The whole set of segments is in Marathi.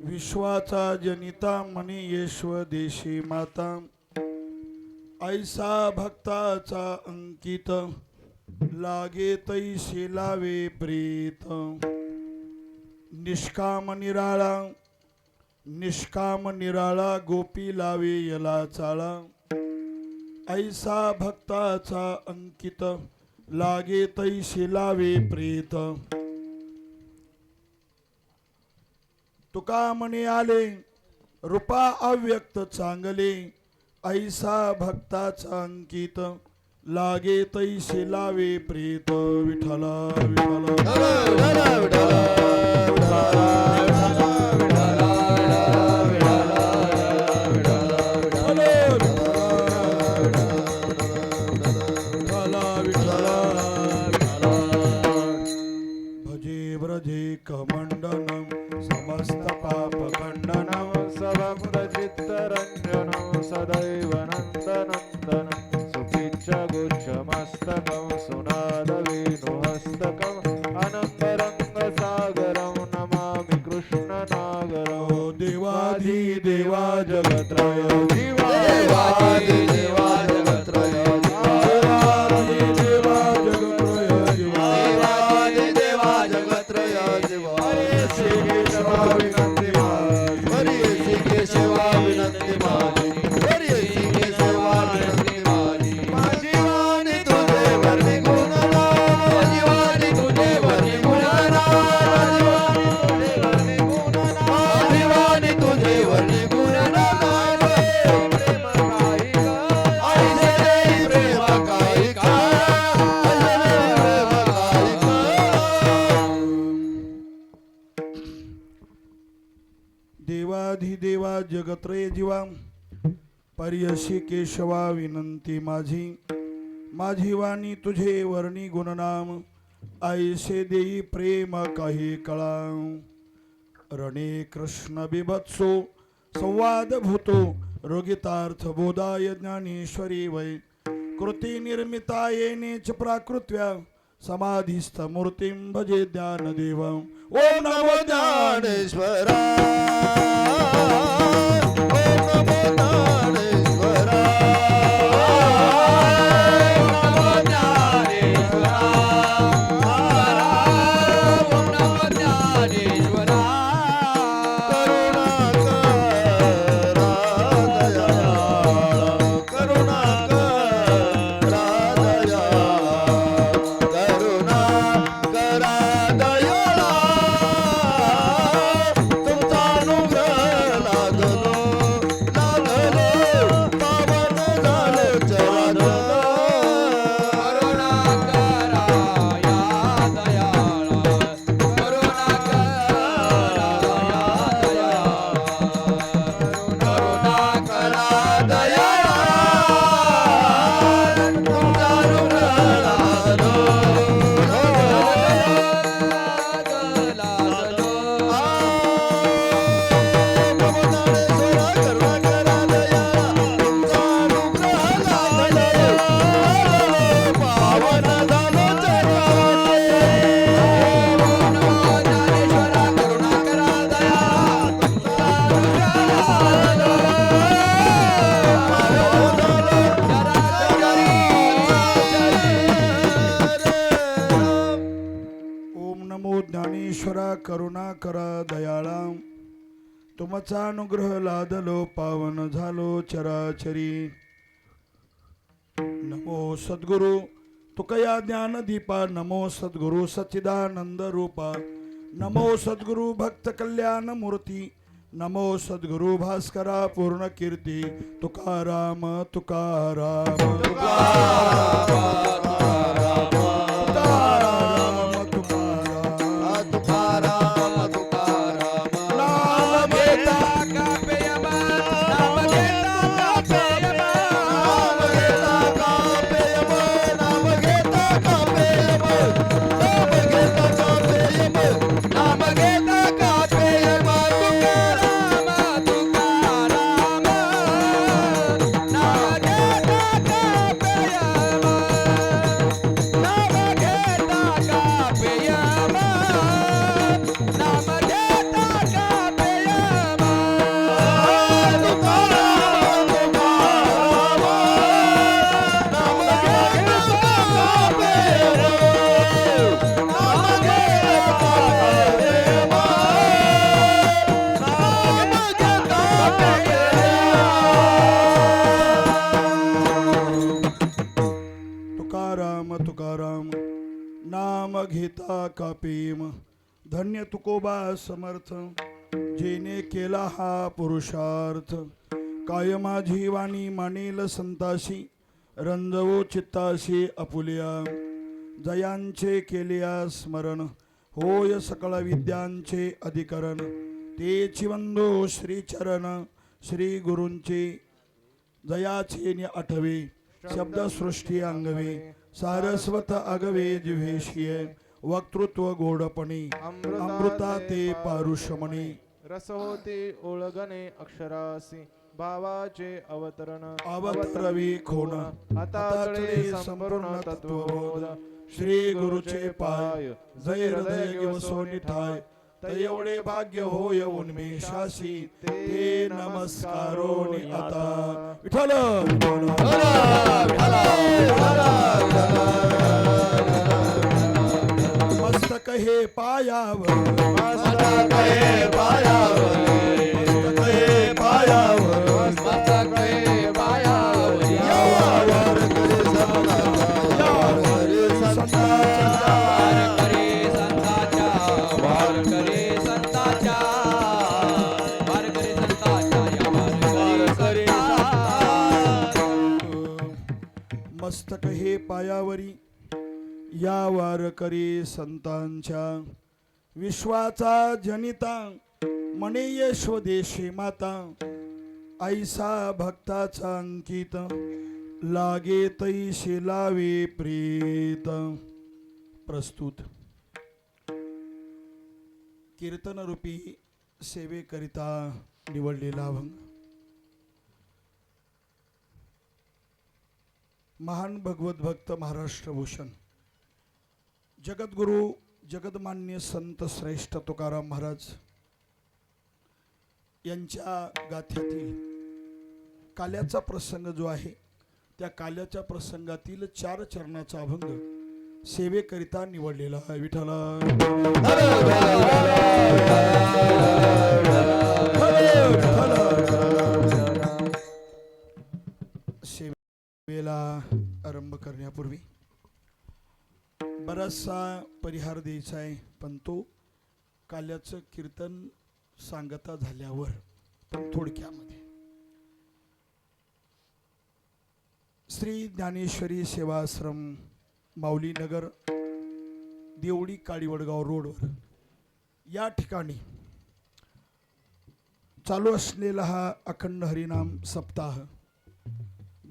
विश्वाचा जनिता म्हणे येश्व देशी माता ऐसा भक्ताचा अंकित लागे तैसे लावे प्रीत निष्काम निराळा गोपी लावे यला चाळा ऐसा भक्ताचा अंकित लागे तैसे लावे प्रीत तुका म्हणे आले रूपा अव्यक्त चांगले ऐसा भक्ताचा अंकित लागे तैसे लावे प्रीत विठला विठला भजे व्रजे कमंडनम समस्त पाप खंडनम सर्वचित्तरंजनं सदैव नन्दनन्दनं सुपिच्चगुच्छमस्तकं सुनादवेणुहस्तकम् अनन्तरङ्गसागरं नमामि कृष्णनागरं देवाधिदेवा जगत्रय देवादिदेवा जगत्रय देवाधिदेवा जगत्रय देवादिदेवा जगत्रय हरि श्री केशवा विनंती माझी हरि श्री केशवा विनंती माझी माझी वाणी तुझे वर्णी गुणगान माझी वाणी तुझे वर्णी गुणगान माझी वाणी तुझे वर्णी गुणगान प्रेम काही का ऐसे प्रेम काही का देवाधिदेवा जगत्रय जीवा पर्यशी केशवा विनंती माझी माझी वाणी तुझे वर्णी गुणनाम ऐसे देई प्रेम काही कळा रणे कृष्ण बिभत्सो संवाद भूतो रोगितार्थ बोधाय ज्ञानेश्वरी वै कृती निर्मिता येनेच प्राकृत्या समाधिस्थ मूर्तिं भजे ज्ञानदेव ओम नमो ज्ञानेश्वरा ओम नमो ज्ञानेश्वरा ओम नमो ज्ञानेश्वरा ओम नमो ज्ञानेश्वरा करुणा करा दयाळा तुमचा अनुग्रह लागलो पावन झालो चरण करुणा करा या दयाळा करुणा करा दयाळा तुमचा अनुग्रह लागलो ओम नमो ज्ञानेश्वरा करुणा करा दयाळा तुमचा अनुग्रह लादलो पावन झालो चराचरी नमो सद्गुरु तुकया ज्ञान दीपा नमो सद्गुरु सच्चिदानंद रूपा नमो सद्गुरु भक्त कल्याण मूर्ती नमो सद्गुरु भास्करा पूर्ण कीर्ती तुकाराम तुकाराम पिता का प्रेम धन्य तुकोबा समर्थ जेने केला हा पुरुषार्थ काय माझी वाणी मानेल संताशी रंजवो चित्ताशी आपुल्या जयांचे केलिया स्मरण होय सकळ विद्यांचे अधिकरण तेची वंदो श्रीचरण श्री गुरूंचे जयाचे नि आठवे शब्दसृष्टी अंगवे सारस्वत अगवे जिव्हेशिये वक्तृत्व गोडपणे अमृता ते पारुषमणे रस होते ओळगणे अक्षरासी भावाचे अवतरवी खोन हातातळे संपूर्ण तत्वबोध श्री गुरुचे पाय जय हृदय घेवसोनी ठाय ते एवढे भाग्य होय उन्मेषासी ते नमस्कारोनी आता विठ्ठल मस्तक हे पायावर मस्तक हे पायावर मस्तक हे पायावर मस्तक हे पायावर यावर करे संताचा यावर करे संताचा वार करे संताच्या वार करे संताच्या वार करे मस्तक हे पायावरी या वार करी संतांच्या विश्वाचा जनिता म्हणे यशोदेशी माता ऐसा भक्ताचा अंकित लागे तैशी लावे प्रीत. प्रस्तुत कीर्तन रूपी सेवेकरिता निवडलेला अभंग महान भगवत भक्त महाराष्ट्र भूषण जगद्गुरु जगदमान्य संत श्रेष्ठ तुकाराम महाराज यांच्या गाथ्यातील काल्याचा प्रसंग जो आहे त्या काल्याच्या प्रसंगातील 4 चरणाचा अभंग सेवेकरिता निवडलेला आहे. विठ्ठला सेवेला आरंभ करण्यापूर्वी बराचसा परिहार द्यायचा आहे, पण तो काल्याचं कीर्तन सांगता झाल्यावर पण थोडक्यामध्ये. श्री ज्ञानेश्वरी सेवाश्रम माऊली नगर देवडी काळीवडगाव रोडवर या ठिकाणी चालू असलेला हा अखंड हरिनाम सप्ताह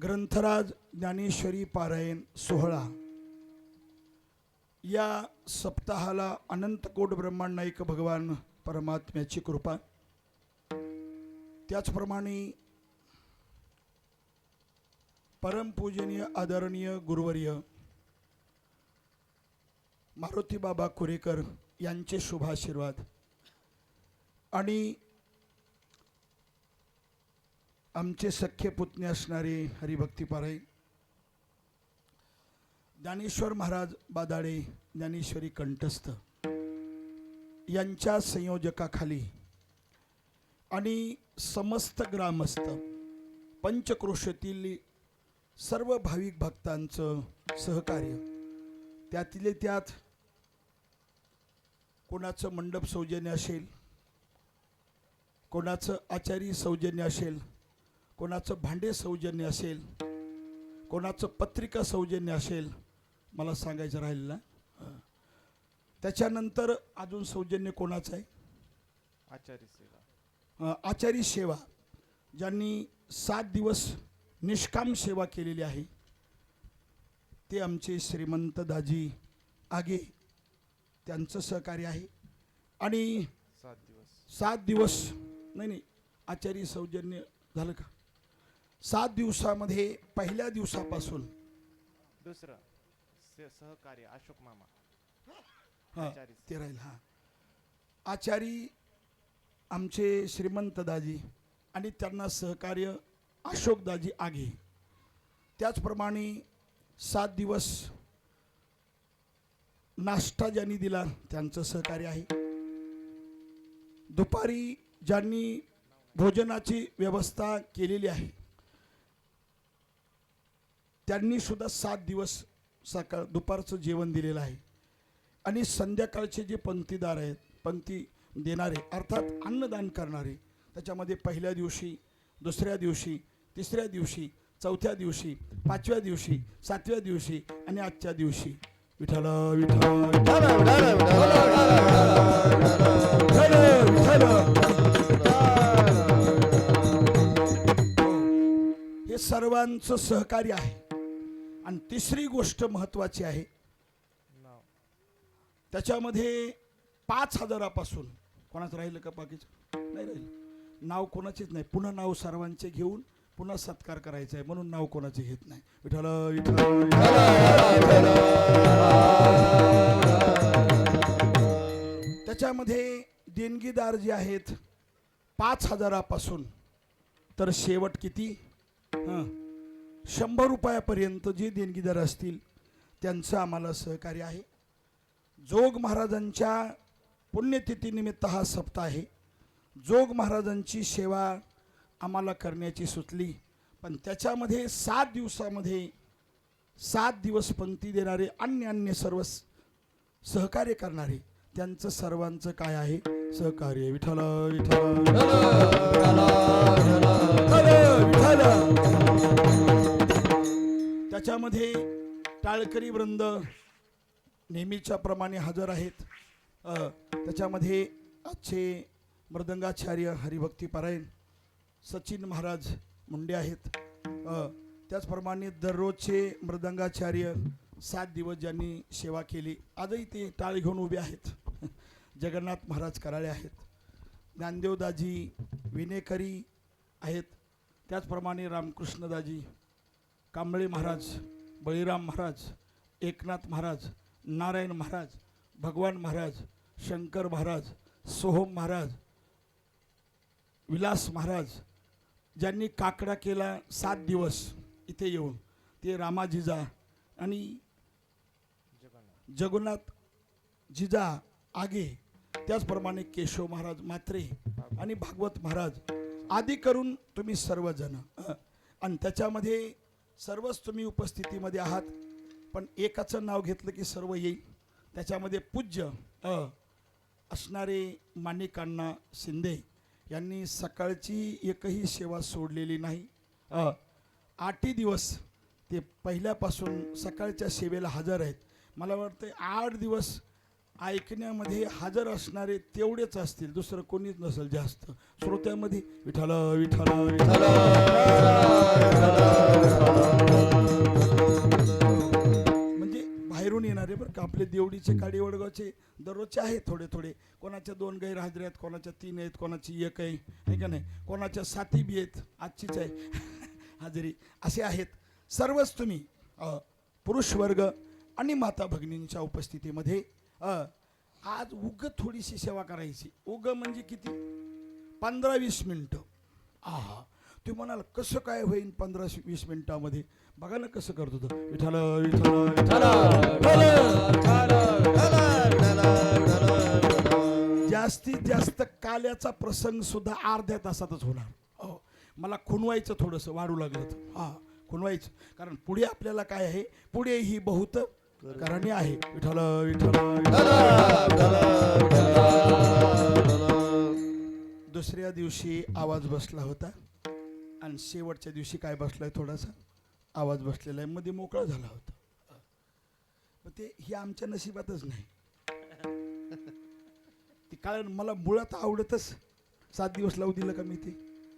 ग्रंथराज ज्ञानेश्वरी पारायण सोहळा या सप्ताहाला अनंतकोट ब्रह्मांड नायक भगवान परमात्म्याची कृपा, त्याचप्रमाणे परमपूजनीय आदरणीय गुरुवर्य मारुती बाबा कुरेकर यांचे शुभाशीर्वाद आणि आमचे सख्खे पुतणे असणारे हरिभक्तीपारायण ज्ञानेश्वर महाराज बादाडे ज्ञानेश्वरी कंठस्थ यांच्या संयोजकाखाली आणि समस्त ग्रामस्थ पंचक्रोशीतील सर्व भाविक भक्तांचं सहकार्य, त्यातले त्यात कोणाचं मंडप सौजन्य असेल, कोणाचं आचारी सौजन्य असेल, कोणाचं भांडे सौजन्य असेल, कोणाचं पत्रिका सौजन्य असेल, मला सांगायचं राहिलं ना. त्याच्यानंतर अजून सौजन्य कोणाचं आहे? आचारी सेवा. आचारी सेवा ज्यांनी 7 दिवस निष्काम सेवा केलेली आहे ते आमचे श्रीमंत दाजी आगे, त्यांचं सहकार्य आहे. आणि 7 दिवस नाही आचारी सौजन्य झालं का? 7 दिवसामध्ये पहिल्या दिवसापासून दुसरं सहकार्य अशोक मामा. हां ते राहील. हां आचारी आमचे श्रीमंत दाजी आणि त्यांना सहकार्य अशोक दाजी आगे. त्याचप्रमाणे 7 दिवस नाश्ता ज्यांनी दिला त्यांचं सहकार्य आहे. दुपारी ज्यांनी भोजनाची व्यवस्था केलेली आहे त्यांनी सुद्धा 7 दिवस सकाळ दुपारचं जेवण दिलेलं आहे. आणि संध्याकाळचे जे पंक्तीदार आहेत, पंक्ती देणारे अर्थात अन्नदान करणारे, त्याच्यामध्ये पहिल्या दिवशी, दुसऱ्या दिवशी, तिसऱ्या दिवशी, चौथ्या दिवशी, पाचव्या दिवशी, सातव्या दिवशी आणि आजच्या दिवशी. विठ्ठल विठ्ठल विठ्ठल हे सर्वांचं सहकार्य आहे. आणि तिसरी गोष्ट महत्वाची आहे, नाव त्याच्यामध्ये 5,000पासून कोणाचं राहिलं का? बाकीचं नाही राहिलं. नाव कोणाचेच नाही. पुन्हा नाव सर्वांचे घेऊन पुन्हा सत्कार करायचा आहे, म्हणून नाव कोणाचे घेत नाही. विठ्ठल विठ्ठल त्याच्यामध्ये देणगीदार जे आहेत 5,000पासून तर शेवट किती? 100 रुपयापर्यंत जे देणगीदार असतील त्यांचं आम्हाला सहकार्य आहे. जोग महाराजांच्या पुण्यतिथीनिमित्त हा सप्ताह आहे. जोग महाराजांची सेवा आम्हाला करण्याची सुचली, पण त्याच्यामध्ये 7 दिवसामध्ये 7 दिवस पंक्ती देणारे अन्य सर्व सहकार्य करणारे त्यांचं सर्वांचं काय आहे? सहकार्य. विठ्ठल विठ्ठल त्याच्यामध्ये टाळकरी वृंद नेहमीच्या प्रमाणे हजर आहेत. त्याच्यामध्ये आजचे मृदंगाचार्य हरिभक्ती पारायण सचिन महाराज मुंडे आहेत. त्याचप्रमाणे दररोजचे मृदंगाचार्य 7 दिवस ज्यांनी सेवा केली, आजही ते टाळ घेऊन उभे आहेत. जगन्नाथ महाराज कराळे आहेत. ज्ञानदेवदाजी विनेकरी आहेत. त्याचप्रमाणे रामकृष्णदाजी कांबळे महाराज, बळीराम महाराज, एकनाथ महाराज, नारायण महाराज, भगवान महाराज, शंकर महाराज, सोहम महाराज, विलास महाराज ज्यांनी काकडा केला 7 दिवस इथे येऊन, ते रामाजिजा आणि जगन्नाथ जिजा आगे, त्याचप्रमाणे केशव महाराज मात्रे आणि भागवत महाराज आदी करून तुम्ही सर्वजण, आणि त्याच्यामध्ये सर्वच तुम्ही उपस्थितीमध्ये आहात. पण एकाचं नाव घेतलं की सर्व येईल. त्याच्यामध्ये पूज्य असणारे माणिकांना शिंदे यांनी सकाळची एकही सेवा सोडलेली नाही. 8 दिवस ते पहिल्यापासून सकाळच्या सेवेला हजर आहेत. मला वाटतं 8 दिवस ऐकण्यामध्ये हजर असणारे तेवढेच असतील, दुसरं कोणीच नसेल जास्त श्रोत्यामध्ये. विठ्ठल विठ्ठल विठ्ठल म्हणजे बाहेरून येणारे बरं का. आपले देवडीचे काडी वडगावचे दररोजचे आहेत थोडे थोडे. कोणाच्या 2 गैरहजेरी आहेत, कोणाच्या 3 आहेत, कोणाची 1 आहे का नाही, कोणाच्या 7 बी आहेत, आजचीच आहे हजेरी. असे आहेत सर्वच तुम्ही पुरुष वर्ग आणि माता भगिनींच्या उपस्थितीमध्ये. आज उग थोडीशी सेवा करायची. उग म्हणजे किती? 15-20 मिनटं. आहा, ते म्हणाल कसं काय होईल 15-20 मिनिटामध्ये? बघा ना कसं करतो तो. विठ्ठल विठ्ठल जास्तीत जास्त काल्याचा प्रसंग सुद्धा अर्ध्या तासातच होणार. हो, मला खुणवायचं थोडंसं वाढू लागलं तर. हा, खुणवायचं, कारण पुढे आपल्याला काय आहे? पुढे ही बहुत करणे आहे. विठ्ठल विठ्ठल दुसऱ्या दिवशी आवाज बसला होता आणि शेवटच्या दिवशी काय बसलाय? थोडासा आवाज बसलेला आहे, मध्ये मोकळा झाला होता. पण ते ही आमच्या नशिबातच नाही. ती कारण मला मुळात आवडतच 7 दिवस लावू दिलं का? मी ते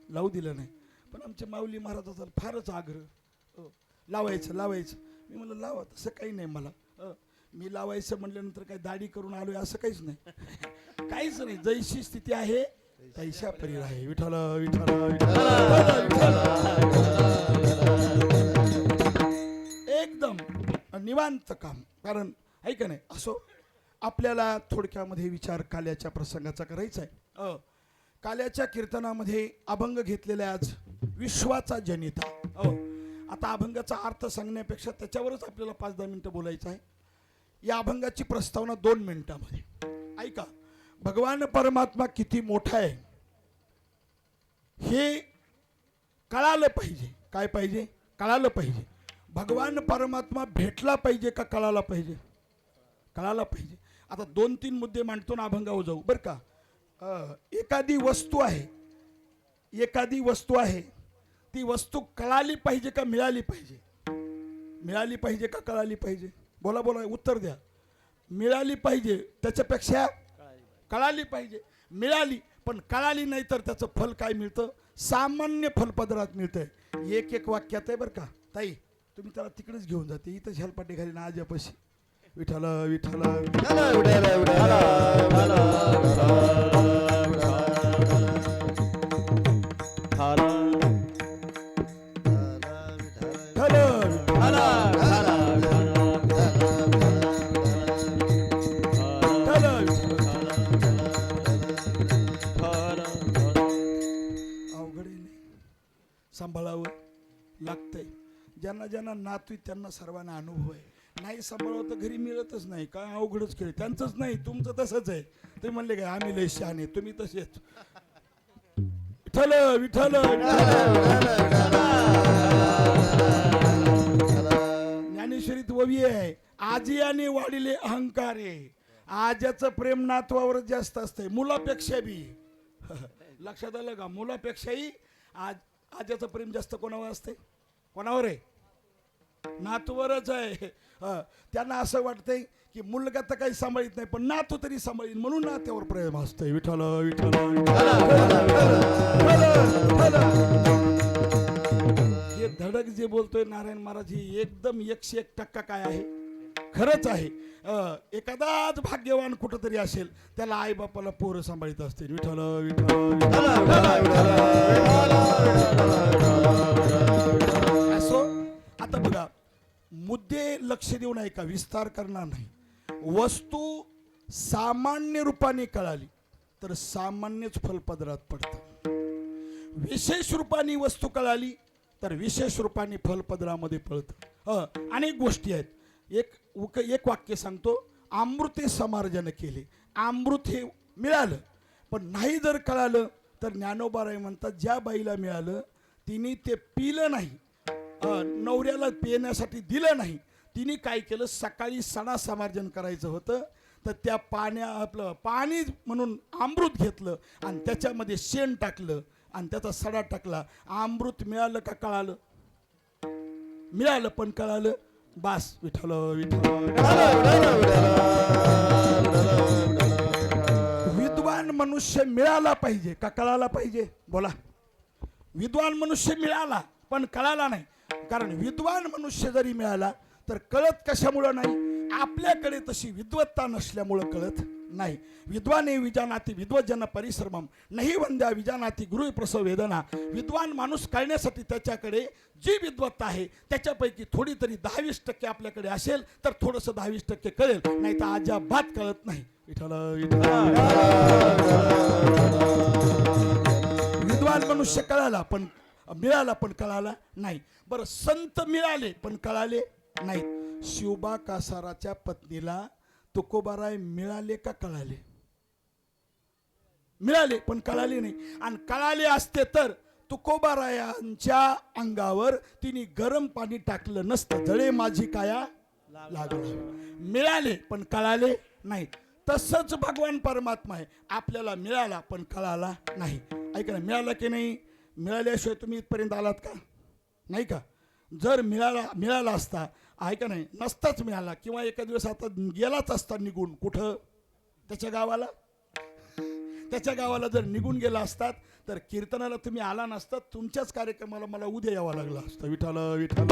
लावू दिलं नाही. पण आमच्या माऊली महाराजाचा फारच आग्रह, लावायचं लावायचं. मी म्हणलं लावा, तसं काही नाही मला. मी लावायचं म्हटल्यानंतर काही दाढी करून आलोय असं काहीच नाही, काहीच नाही. जैशी स्थिती आहे तैशा परी आहे. विठ्ठल विठ्ठल एकदम निवांत काम. कारण ऐका नाही, असो आपल्याला थोडक्यामध्ये विचार काल्याच्या प्रसंगाचा करायचा आहे. काल्याच्या कीर्तनामध्ये अभंग घेतलेला आज विश्वाचा जनिता. आता अभंगाचा अर्थ सांगण्यापेक्षा त्याच्यावरच आपल्याला 5-10 मिनिटं बोलायचं आहे. या अभंगाची प्रस्तावना 2 मिनिटांमध्ये ऐका. भगवान परमात्मा किती मोठा आहे हे कळालं पाहिजे. काय पाहिजे? कळालं पाहिजे. भगवान परमात्मा भेटला पाहिजे का कळाला पाहिजे? कळाला पाहिजे. आता 2-3 मुद्दे मांडतो ना अभंगावर जाऊ बरं का. एखादी वस्तू आहे ती वस्तू कळाली पाहिजे का मिळाली पाहिजे? मिळाली पाहिजे का कळाली पाहिजे? बोला बोला उत्तर द्या. मिळाली पाहिजे त्याच्यापेक्षा कळाली पाहिजे. मिळाली पण कळाली नाही तर त्याचं फल काय मिळतं? सामान्य फलपदरात मिळतंय. एक वाक्यात आहे बरं का ताई, तुम्ही त्याला तिकडेच घेऊन जाते, इथं झलपाटी घाली ना आज्यापाशी. विठ्ठल विठ्ठल सांभाळावं लागतंय. ज्यांना ज्यांना नातू त्यांना सर्वांना अनुभव आहे. नाही सांभाळावं तर घरी मिळतच नाही. काय अवघडच खेळ त्यांचंच नाही, तुमचं तसंच आहे. तुम्ही म्हणले काय आम्ही लय शहाणे, तुम्ही तसेच. विठ्ठल विठ्ठल ज्ञानेश्वरीत ववी आहे, आजियाने वाढिले अहंकार आहे. आज्याचं प्रेम नातवावरच जास्त असतंय मुलापेक्षा बी. लक्षात आलं का? मुलापेक्षाही आज्याचं प्रेम जास्त कोणावर असते? कोणावर आहे? नातूवरच आहे. त्यांना असं वाटतंय की मुलगा तर काही सांभाळीत नाही पण नातू तरी सांभाळीन म्हणून नात्यावर प्रेम असतंय. विठ्ठल विठ्ठल हे धडक जे बोलतोय नारायण महाराज ही एकदम 101% काय आहे? खरंच आहे. एखादाच भाग्यवान कुठंतरी असेल त्याला आई बापाला पोरं सांभाळीत असतील. विठ्ठल असो. आता बघा मुद्दे लक्ष देऊन ऐका, विस्तार करणार नाही. वस्तू सामान्य रूपाने कळाली तर सामान्यच फलपदरात पडतं. विशेष रूपाने वस्तू कळाली तर विशेष रूपाने फलपदरामध्ये पडतं. अनेक गोष्टी आहेत. एक वाक्य सांगतो. अमृते समार्जन केले. अमृत हे मिळालं पण नाही जर कळालं तर ज्ञानोबाराय म्हणतात ज्या बाईला मिळालं तिने ते पिलं नाही, नवऱ्याला पिण्यासाठी दिलं नाही, तिने काय केलं, सकाळी सणा समार्जन करायचं होतं तर त्या आपलं पाणी म्हणून अमृत घेतलं आणि त्याच्यामध्ये शेण टाकलं आणि त्याचा सडा टाकला. अमृत मिळालं का कळालं? मिळालं पण कळालं. बास. विठ्ठल विठ्ठल. विद्वान मनुष्य मिळाला पाहिजे का कळाला पाहिजे? बोला. विद्वान मनुष्य मिळाला पण कळाला नाही. कारण विद्वान मनुष्य जरी मिळाला तर कळत कशामुळं नाही? आपल्याकडे तशी विद्वत्ता नसल्यामुळं कळत नाही. विद्वाने विजानाती विद्वज्जन परिश्रमम नाही वंद्या विजानाती गुरु प्रसव वेदना. विद्वान माणूस कळण्यासाठी त्याच्याकडे जी विद्वत्ता आहे त्याच्यापैकी थोडी तरी 10-20% आपल्याकडे असेल तर थोडंसं 10-20% कळेल, नाही तर अजिबात कळत नाही. विठ्ठल विद्वान मनुष्य कळाला पण मिळाला पण कळाला नाही. बरं संत मिळाले पण कळाले नाहीत. शिवबा कासाराच्या पत्नीला तुकोबाराय मिळाले का कळाले? मिळाले पण कळाले नाही. आणि कळाले असते तर तुकोबारायांच्या अंगावर तिने गरम पाणी टाकलं नसतं. जळे माझी काया लागलं. मिळाले पण कळाले नाही. तसंच भगवान परमात्मा आहे. आपल्याला मिळाला पण कळाला नाही. ऐका ना, मिळाला की नाही? मिळाल्याशिवाय तुम्ही इथपर्यंत आलात का? नाही का? जर मिळाला असता, ऐका नाही, नसताच मिळाला किंवा एका दिवस आता गेलाच असता निघून कुठं त्याच्या गावाला जर निघून गेला असतात तर कीर्तनाला तुम्ही आला नसतात. तुमच्याच कार्यक्रमाला मला उद्या यावं लागलं असतं. विठ्ठल विठ्ठल.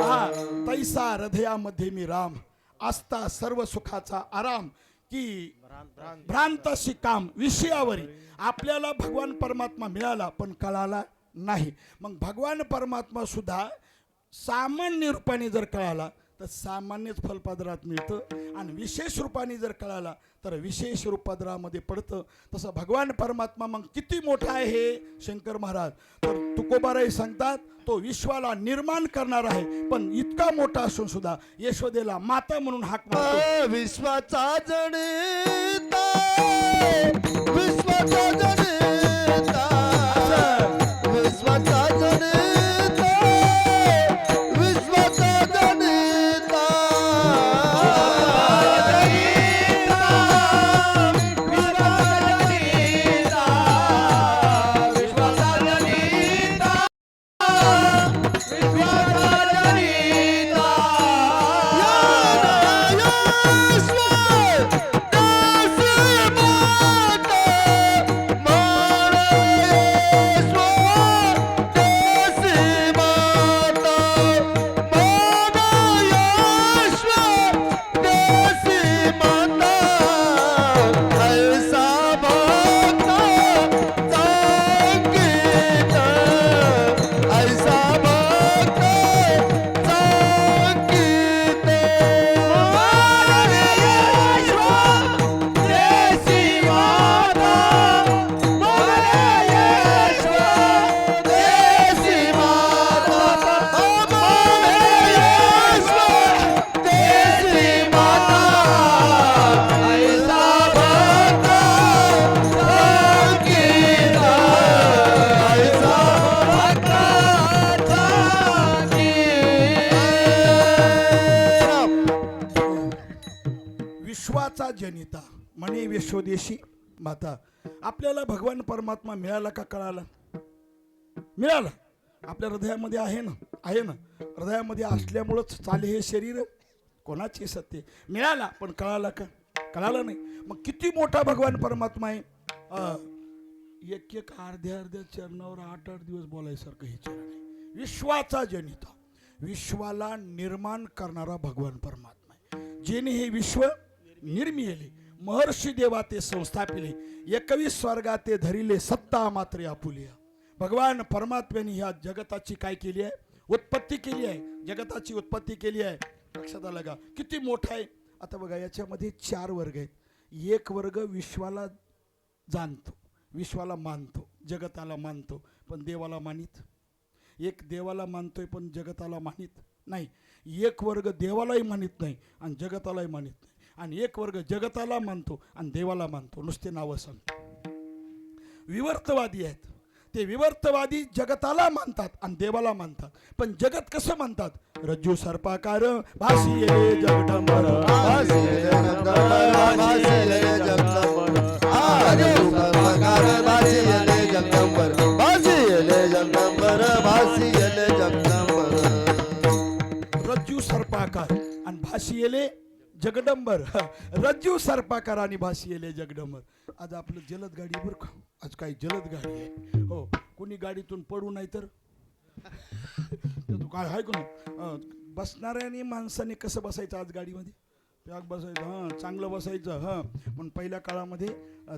हा तैसा हृदयामध्ये मी राम असता सर्व सुखाचा आराम की भ्रांताशी काम विषयावरी. आपल्याला भगवान परमात्मा मिळाला पण कळाला नाही. मग भगवान परमात्मा सुद्धा सामान्य रूपाने जर कळाला तर सामान्यच फलपदरात मिळतं आणि विशेष रूपाने जर कळाला तर विशेष रूपपदरामध्ये पडतं. तसं भगवान परमात्मा मग किती मोठा आहे हे शंकर महाराज तर तुकोबाराय सांगतात तो विश्वाला निर्माण करणार आहे. पण इतका मोठा असून सुद्धा यशोदेला माता म्हणून हाक मारतो. विश्वाचा जनिता विश्वाचा जनिता विश्वाचा जनिता विश्वाचा जनिता जनिता म्हणे विश्वदेशी माता. आपल्याला भगवान परमात्मा मिळाला का कळाला? मिळाला. आपल्या हृदयामध्ये आहे ना, आहे ना. हृदयामध्ये असल्यामुळंच चाले हे शरीर. कोणाची सत्य मिळाला, पण कळाला का? कळाला नाही. मग किती मोठा भगवान परमात्मा आहे. एक एक अर्ध्या अर्ध्या चरणावर 8-8 दिवस बोलायसारखं हे चरण आहे. विश्वाचा जनिता, विश्वाला निर्माण करणारा भगवान परमात्मा आहे. जेणे हे विश्व निर्मिले, महर्षी देवा ते संस्थापिले, 21 स्वर्गा ते धरिले, सत्ता मात्र आपुलिया. भगवान परमात्म्याने ह्या जगताची काय केली आहे? उत्पत्ती केली आहे. जगताची उत्पत्ती केली आहे. लक्षात आलं का? किती मोठा आहे. आता बघा, याच्यामध्ये 4 वर्ग आहेत. एक वर्ग विश्वाला जाणतो, विश्वाला मानतो, जगताला मानतो, पण देवाला मानित. एक देवाला मानतोय पण जगताला मानित नाही. एक वर्ग देवालाही मानित नाही आणि जगतालाही मानित नाही. आणि एक वर्ग जगताला मानतो आणि देवाला मानतो, नुसते नावं सांगतो. विवर्तवादी आहेत. ते विवर्तवादी जगताला मानतात आणि देवाला मानतात. पण जगत कसं मानतात? रज्जू सर्पाकार भासिये जगदंबर, भासिये जगदंबर, भासिये जगदंबर, रज्जू सर्पाकार भासिये जगदंबर, भासिये जगदंबर, भासिये जगदंबर. रज्जू सर्पाकार आणि भासियेले जगदंबर. रज्जू सर्पाकार आणि भासियेले जगदंबर. आज आपलं जलद गाडी बरं का, आज काही जलद गाडी आहे. हो, कोणी गाडीतून पडू नाही तर काय आहे का नाही. बसणाऱ्याने माणसाने कसं बसायचं आज गाडीमध्ये? पॅक बसायचं, हां, चांगलं बसायचं. हां, पण पहिल्या काळामध्ये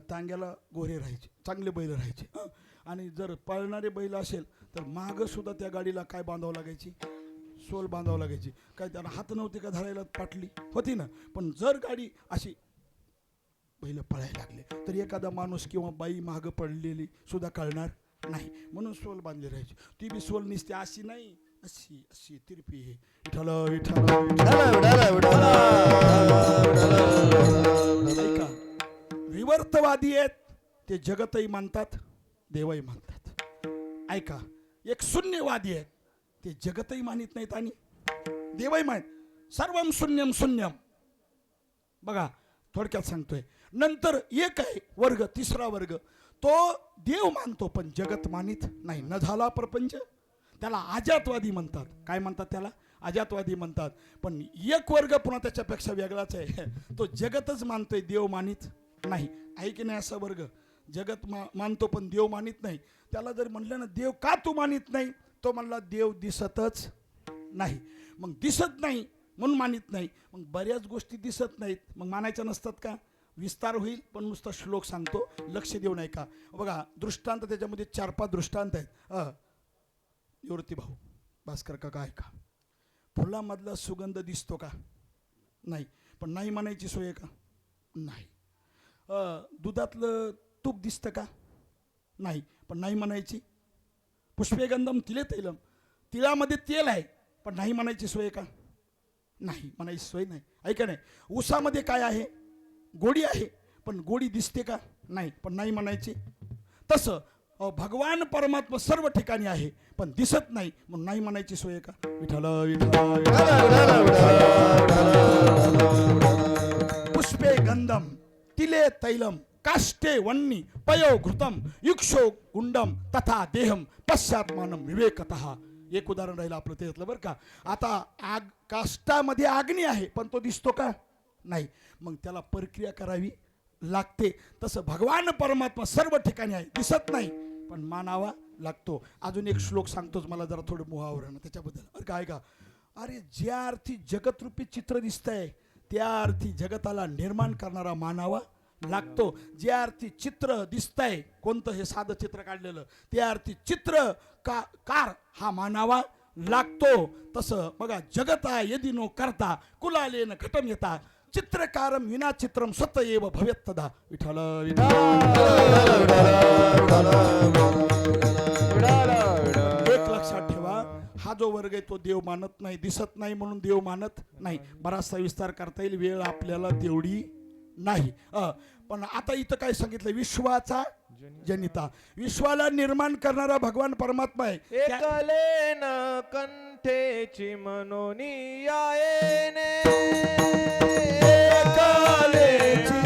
तांग्याला गोरे राहायचे, चांगले बैल राहायचे. आणि जर पळणारे बैल असेल तर मागं सुद्धा त्या गाडीला काय बांधावं लागायची? सोल बांधावं लागायची. काय त्याला हात नव्हते का धरायला? पाटली होती ना. पण जर गाडी अशी बैल पळायला लागले तर एखादा माणूस किंवा बाई मागं पडलेली सुद्धा कळणार नाही. म्हणून सोल बांधली राहायची. ती बी सोल निसते अशी नाही, अशी अशी तिरपी. हे विठ्ठल विठ्ठल ऐका, विवर्तवादी आहेत. ते जगतही मानतात, देवही मानतात. ऐका, एक शून्यवादी आहेत. ते जगतही मानित नाहीत आणि देवही मानित. सर्वम शून्यम शून्यम. बघा, थोडक्यात सांगतोय. नंतर एक आहे वर्ग, तिसरा वर्ग. तो देव मानतो पण जगत मानित नाही. न झाला प्रपंच, त्याला अजातवादी म्हणतात. काय म्हणतात त्याला? अजातवादी म्हणतात. पण एक वर्ग पुन्हा त्याच्यापेक्षा वेगळाच आहे. तो जगतच मानतोय, देव मानित नाही. आहे की नाही असा वर्ग? जगत मानतो पण देव मानित नाही. त्याला जर म्हणलं ना, देव का तू मानित नाही? तो म्हणला, देव दिसतच नाही. मग दिसत नाही म्हणून मानित नाही. मग बऱ्याच गोष्टी दिसत नाहीत, मग मानायच्या नसतात का? विस्तार होईल, पण नुसता श्लोक सांगतो, लक्ष देऊ नाही का? बघा, दृष्टांत त्याच्यामध्ये 4-5 दृष्टांत आहेत. निवृत्ती भाऊ, भास्कर काका ऐका. फुलामधला सुगंध दिसतो का? नाही, पण नाही म्हणायची सोय का? नाही. दुधातलं तूप दिसतं का? नाही, पण नाही म्हणायची. पुष्पेगंधम तिले तैलम, तिळामध्ये तेल आहे पण नाही म्हणायची सोय का? नाही, म्हणायची सोय नाही. ऐका नाही. ऊसामध्ये काय आहे? गोडी आहे, पण गोडी दिसते का? नाही, पण नाही म्हणायची. तसं भगवान परमात्मा सर्व ठिकाणी आहे पण दिसत नाही, म्हणून नाही म्हणायची सोय का? विठ्ठल पुष्पे गंधम तिले तैलम काष्टे वन्नी पयो घृतम युक्षो गुंडम तथा देहम पश्चात्मानम विवेकतः. एक उदाहरण राहिलं आपलं ते घेतलं बरं का. आता आग, काष्टामध्ये अग्नी आहे पण तो दिसतो का? नाही, मग त्याला प्रक्रिया करावी लागते. तसं भगवान परमात्मा सर्व ठिकाणी आहे, दिसत नाही पण मानावा लागतो. अजून एक श्लोक सांगतोच, मला जरा थोडं मोहावरण त्याच्याबद्दल. अरे काय का, अरे ज्या अर्थी जगतरूपी चित्र दिसतंय त्या अर्थी जगताला निर्माण करणारा मानावा लागतो. ज्या अर्थी चित्र दिसतंय, कोणतं हे साधं चित्र काढलेलं, त्या अर्थी चित्र कार हा मानावा लागतो. तसं बघा, जगता यदि नो करता कुलालेन घटम येता चित्रकारम विना चित्रम स्वत एव भवेत् तदा. विठ्ठल एक लक्षात ठेवा, हा जो वर्ग आहे तो देव मानत नाही, दिसत नाही म्हणून देव मानत नाही. बराचसा विस्तार करता येईल, वेळ आपल्याला तेवढी नाही. पण आता इथं काय सांगितलं? विश्वाचा जनिता, विश्वाला निर्माण करणारा भगवान परमात्मा आहे. एकलेन कंठेची मनोनी यायने, एकलेची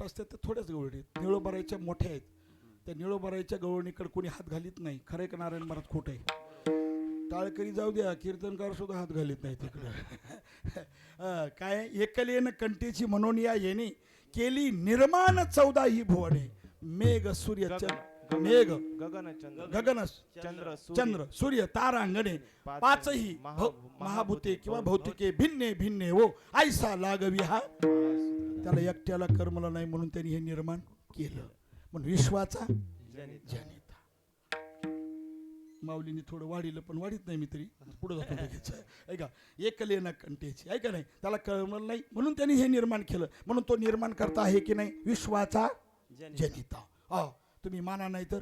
असतात त्या थोड्याच गवळणी आहेत. निळोबारायच्या मोठ्या आहेत. त्या निळोबारायच्या गवळणीकडे कोणी हात घालीत नाही. खरे का नारायण महाराज खोट आहे. टाळकरी जाऊ द्या, कीर्तनकार सुद्धा हात घालीत नाही तिकडे. काय एकलेन कंठीची म्हणून या येणे केली निर्माण 14 ही भुवने. मेघ सूर्य मेघ गगन चंद्र गगन चंद्र चंद्र सूर्य तारांगणे पाचही महाभूते किंवा भौतिके भिन्ने भिन्ने हो ऐसा लागवी हा. त्याला एकट्याला कर्मला नाही म्हणून त्यांनी हे निर्माण केलं. म्हणून विश्वाचा जनिता. माऊलीने थोडं वाढिलं पण वाढीत नाही मी तरी पुढे जातो लगेच. ऐका एकलेना कंठेची ऐका नाही त्याला कळमलं नाही म्हणून त्यांनी हे निर्माण केलं. म्हणून तो निर्माण करता आहे की नाही विश्वाचा जनिता. तुम्ही माना नाही तर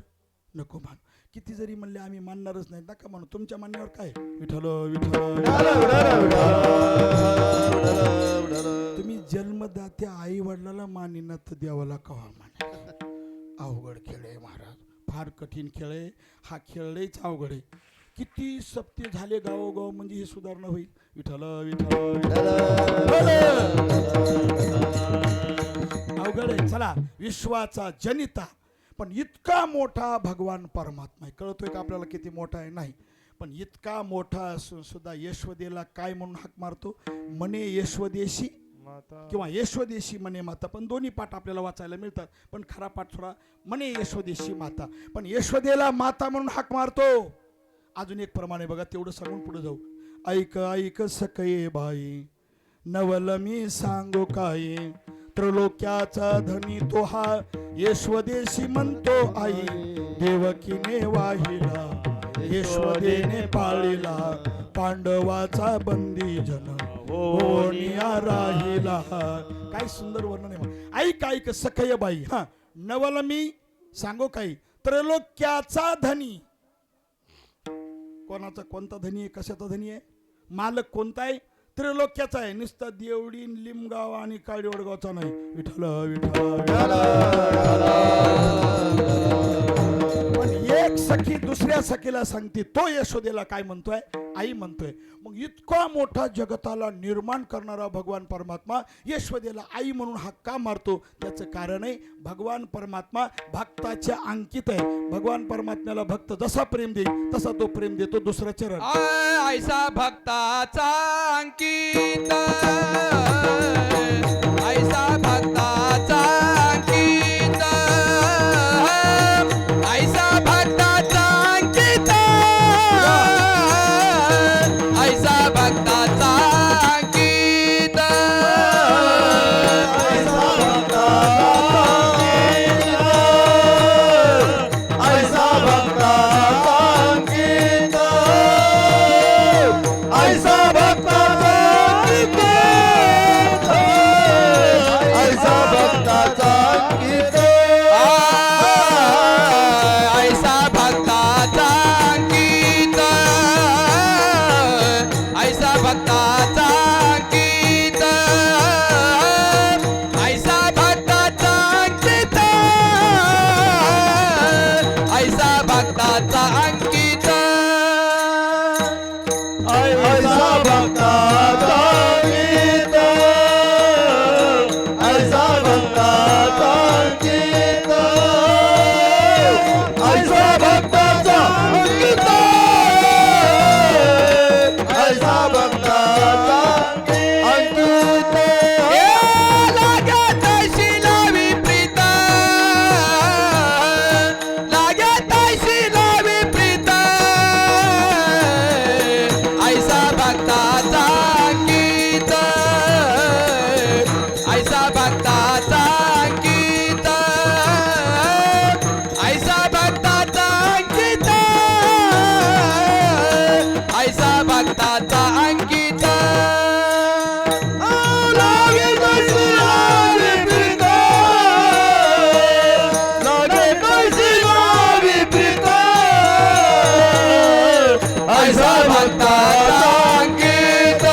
नको मान. किती जरी म्हणले आम्ही मानणारच नाही नका म्हणू. तुमच्या मान्यावर काय विठ्ठल विठ्ठल. तुम्ही जन्मदात्या आई वडिलाला मानिना तर देवाला कवा माना. अवघड खेळ आहे महाराज. फार कठीण खेळ आहे हा. खेळ लयच अवघड आहे. किती सप्ते झाले गावोगाव म्हणजे ही सुधारणा होईल. विठ्ठल विठ्ठल अवघड आहे. चला विश्वाचा जनिता. पण इतका मोठा भगवान परमात्मा आहे. कळतोय का आपल्याला किती मोठा आहे. नाही पण इतका मोठा असून सुद्धा यशवदेला काय म्हणून हाक मारतो. मने यशवदेशी किंवा यशवदेशी मने माता. पण दोन्ही पाठ आपल्याला वाचायला मिळतात. पण खरा पाठ थोडा मने यशवदेशी माता. पण यशवदेला माता म्हणून हाक मारतो. अजून एक प्रमाणे बघा तेवढं सांगून पुढे जाऊ. ऐक ऐक सकये बाई नवल मी सांगू काय. त्रिलोक्याचा धनी तो हा यशवदेशी म्हणतो आई. देवकीने वाहिला यशवदेने पाळिला पांडवाचा बंदी जन होनिया राहिला. काय सुंदर वर्णन आहे. ऐक ऐक सकय बाई हा नवल मी सांगू काही. त्रिलोक्याचा धनी. कोणाचा कोणता धनी आहे कशाचा धनी आहे. मालक कोणता आहे त्रिलोक्याचा आहे. नुसता देवडी लिमगाव आणि काळीवडगावचा नाही. विठ्ठल विठ्ठल. पण एक सखी दुसऱ्या सखीला सांगते. तो यशोदेला काय म्हणतोय आई म्हणतोय. मग इतका मोठा जगताला निर्माण करणारा भगवान परमात्मा यशोदेला आई म्हणून हाक का मारतो. त्याचं कारण आहे भगवान परमात्मा भक्ताच्या अंकित आहे. भगवान परमात्म्याला भक्त जसा प्रेम देईल तसा तो प्रेम देतो. दुसरं चरण ऐसा भक्ताचा अंकित. ऐसा भक्ताचा अंकित. ऐसा भक्ताचा अंकित. ऐसा भक्ताचा अंकित. ऐसा भक्ताचा अंकित. ऐसा भक्ताचा अंकित. ऐसा भक्ताचा अंकित. ऐसा भक्ताचा अंकित. ऐसा भक्ताचा अंकित. ऐसा भक्ताचा अंकित. ऐसा भक्ताचा अंकित. ऐसा भक्ताचा अंकित. ऐसा भक्ताचा अंकित. ऐसा भक्ताचा अंकित. ऐसा भक्ताचा अंकित. लागत शिला विप्रीत. लागत शिला विप्रीत. ऐसा भक्ताचा अंकित. ऐसा भक्ताचा अंकित. ऐसा भक्ताचा अंकित. ऐसा भक्ताचा अंकित. लागत शिला विप्रीत. लागत शिला विप्रीत. ऐसा भक्ताचा अंकित.